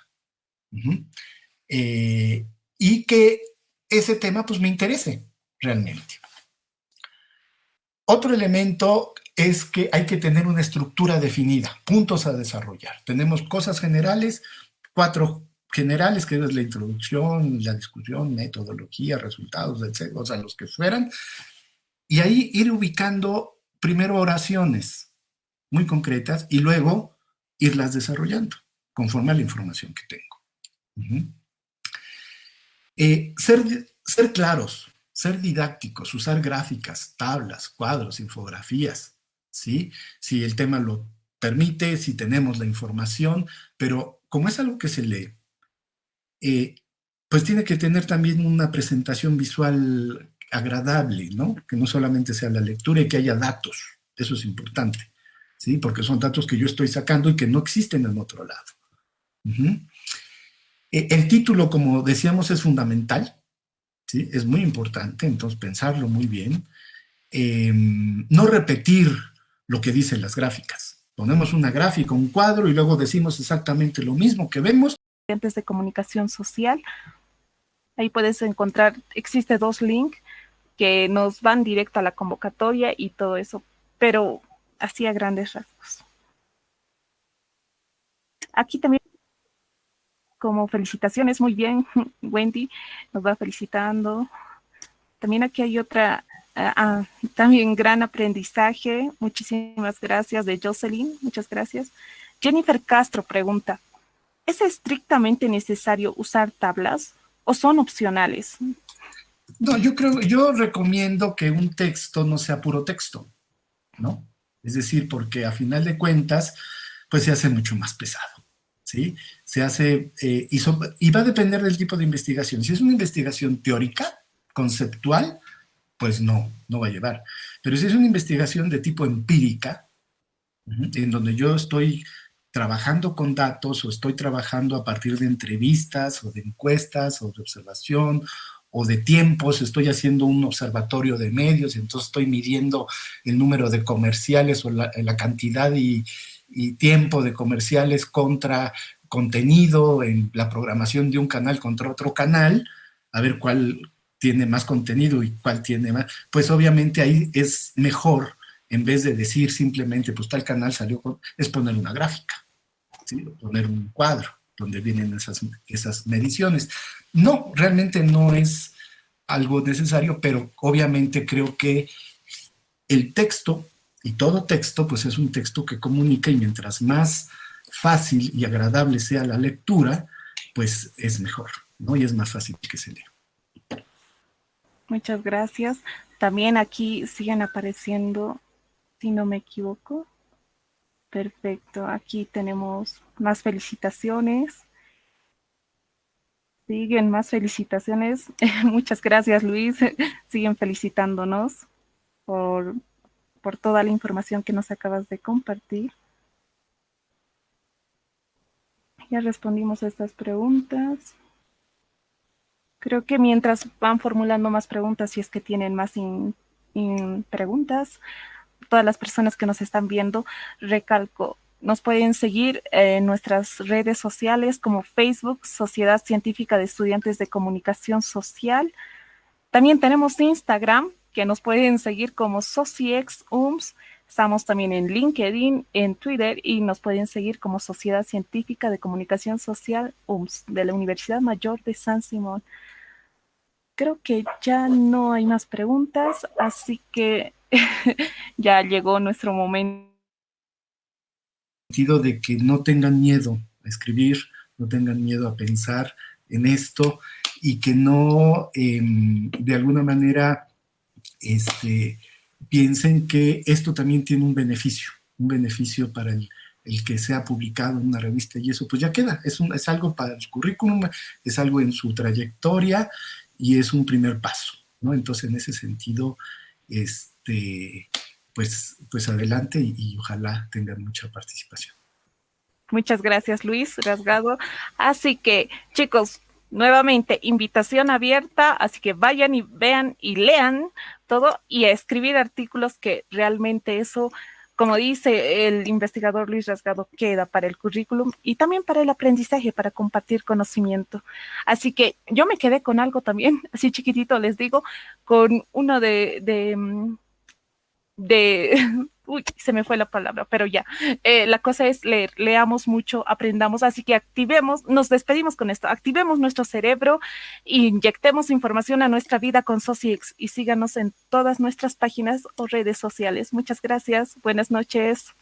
Y que ese tema pues me interese realmente. Otro elemento es que hay que tener una estructura definida, puntos a desarrollar. Tenemos cosas generales, 4 generales, que es la introducción, la discusión, metodología, resultados, etc., o sea, los que fueran, y ahí ir ubicando primero oraciones muy concretas y luego irlas desarrollando conforme a la información que tengo. Ser claros, ser didácticos, usar gráficas, tablas, cuadros, infografías, ¿sí? Si el tema lo permite, si tenemos la información, pero como es algo que se lee, pues tiene que tener también una presentación visual agradable, ¿no? Que no solamente sea la lectura y que haya datos, eso es importante, ¿sí? Porque son datos que yo estoy sacando y que no existen en otro lado. El título, como decíamos, es fundamental, ¿sí? Es muy importante, entonces pensarlo muy bien. No repetir lo que dicen las gráficas. Ponemos una gráfica, un cuadro y luego decimos exactamente lo mismo que vemos. De comunicación social. Ahí puedes encontrar, existe 2 links que nos van directo a la convocatoria y todo eso, pero así a grandes rasgos. Aquí también, como felicitaciones, muy bien, Wendy nos va felicitando. También aquí hay otra, también gran aprendizaje, muchísimas gracias, de Jocelyn, muchas gracias. Jennifer Castro pregunta, ¿es estrictamente necesario usar tablas o son opcionales? No, yo recomiendo que un texto no sea puro texto, ¿no? Es decir, porque a final de cuentas, pues se hace mucho más pesado, ¿sí? Se hace, y va a depender del tipo de investigación. Si es una investigación teórica, conceptual, pues no va a llevar. Pero si es una investigación de tipo empírica, en donde yo estoy trabajando con datos o estoy trabajando a partir de entrevistas o de encuestas o de observación o de tiempos, estoy haciendo un observatorio de medios y entonces estoy midiendo el número de comerciales o la cantidad y tiempo de comerciales contra contenido en la programación de un canal contra otro canal, a ver cuál tiene más contenido y cuál tiene más, pues obviamente ahí es mejor, en vez de decir simplemente, pues tal canal salió con, es poner una gráfica, ¿sí? Poner un cuadro donde vienen esas mediciones. No, realmente no es algo necesario, pero obviamente creo que el texto, y todo texto, pues es un texto que comunica, y mientras más fácil y agradable sea la lectura, pues es mejor, ¿no? Y es más fácil que se lea. Muchas gracias. También aquí siguen apareciendo, si no me equivoco. Perfecto. Aquí tenemos más felicitaciones. Siguen más felicitaciones. Muchas gracias, Luis. Siguen felicitándonos por, por toda la información que nos acabas de compartir. Ya respondimos a estas preguntas. Creo que mientras van formulando más preguntas, si es que tienen más preguntas, todas las personas que nos están viendo, recalco, nos pueden seguir en nuestras redes sociales como Facebook, Sociedad Científica de Estudiantes de Comunicación Social. También tenemos Instagram, que nos pueden seguir como SociExUMS. Estamos también en LinkedIn, en Twitter, y nos pueden seguir como Sociedad Científica de Comunicación Social UMS de la Universidad Mayor de San Simón. Creo que ya no hay más preguntas, así que ya llegó nuestro momento. De que no tengan miedo a escribir, no tengan miedo a pensar en esto y que no, de alguna manera, piensen que esto también tiene un beneficio para el que sea publicado en una revista y eso pues ya queda, es algo para el currículum, es algo en su trayectoria y es un primer paso, ¿no? Entonces, en ese sentido, pues adelante y ojalá tengan mucha participación. Muchas gracias, Luis Rasgado. Así que, chicos, nuevamente, invitación abierta, así que vayan y vean y lean todo y a escribir artículos que realmente eso, como dice el investigador Luis Rasgado, queda para el currículum y también para el aprendizaje, para compartir conocimiento. Así que yo me quedé con algo también, así chiquitito les digo, con uno uy, se me fue la palabra, pero ya, la cosa es leer, leamos mucho, aprendamos, así que activemos, nos despedimos con esto, activemos nuestro cerebro, inyectemos información a nuestra vida con SociEx y síganos en todas nuestras páginas o redes sociales. Muchas gracias, buenas noches.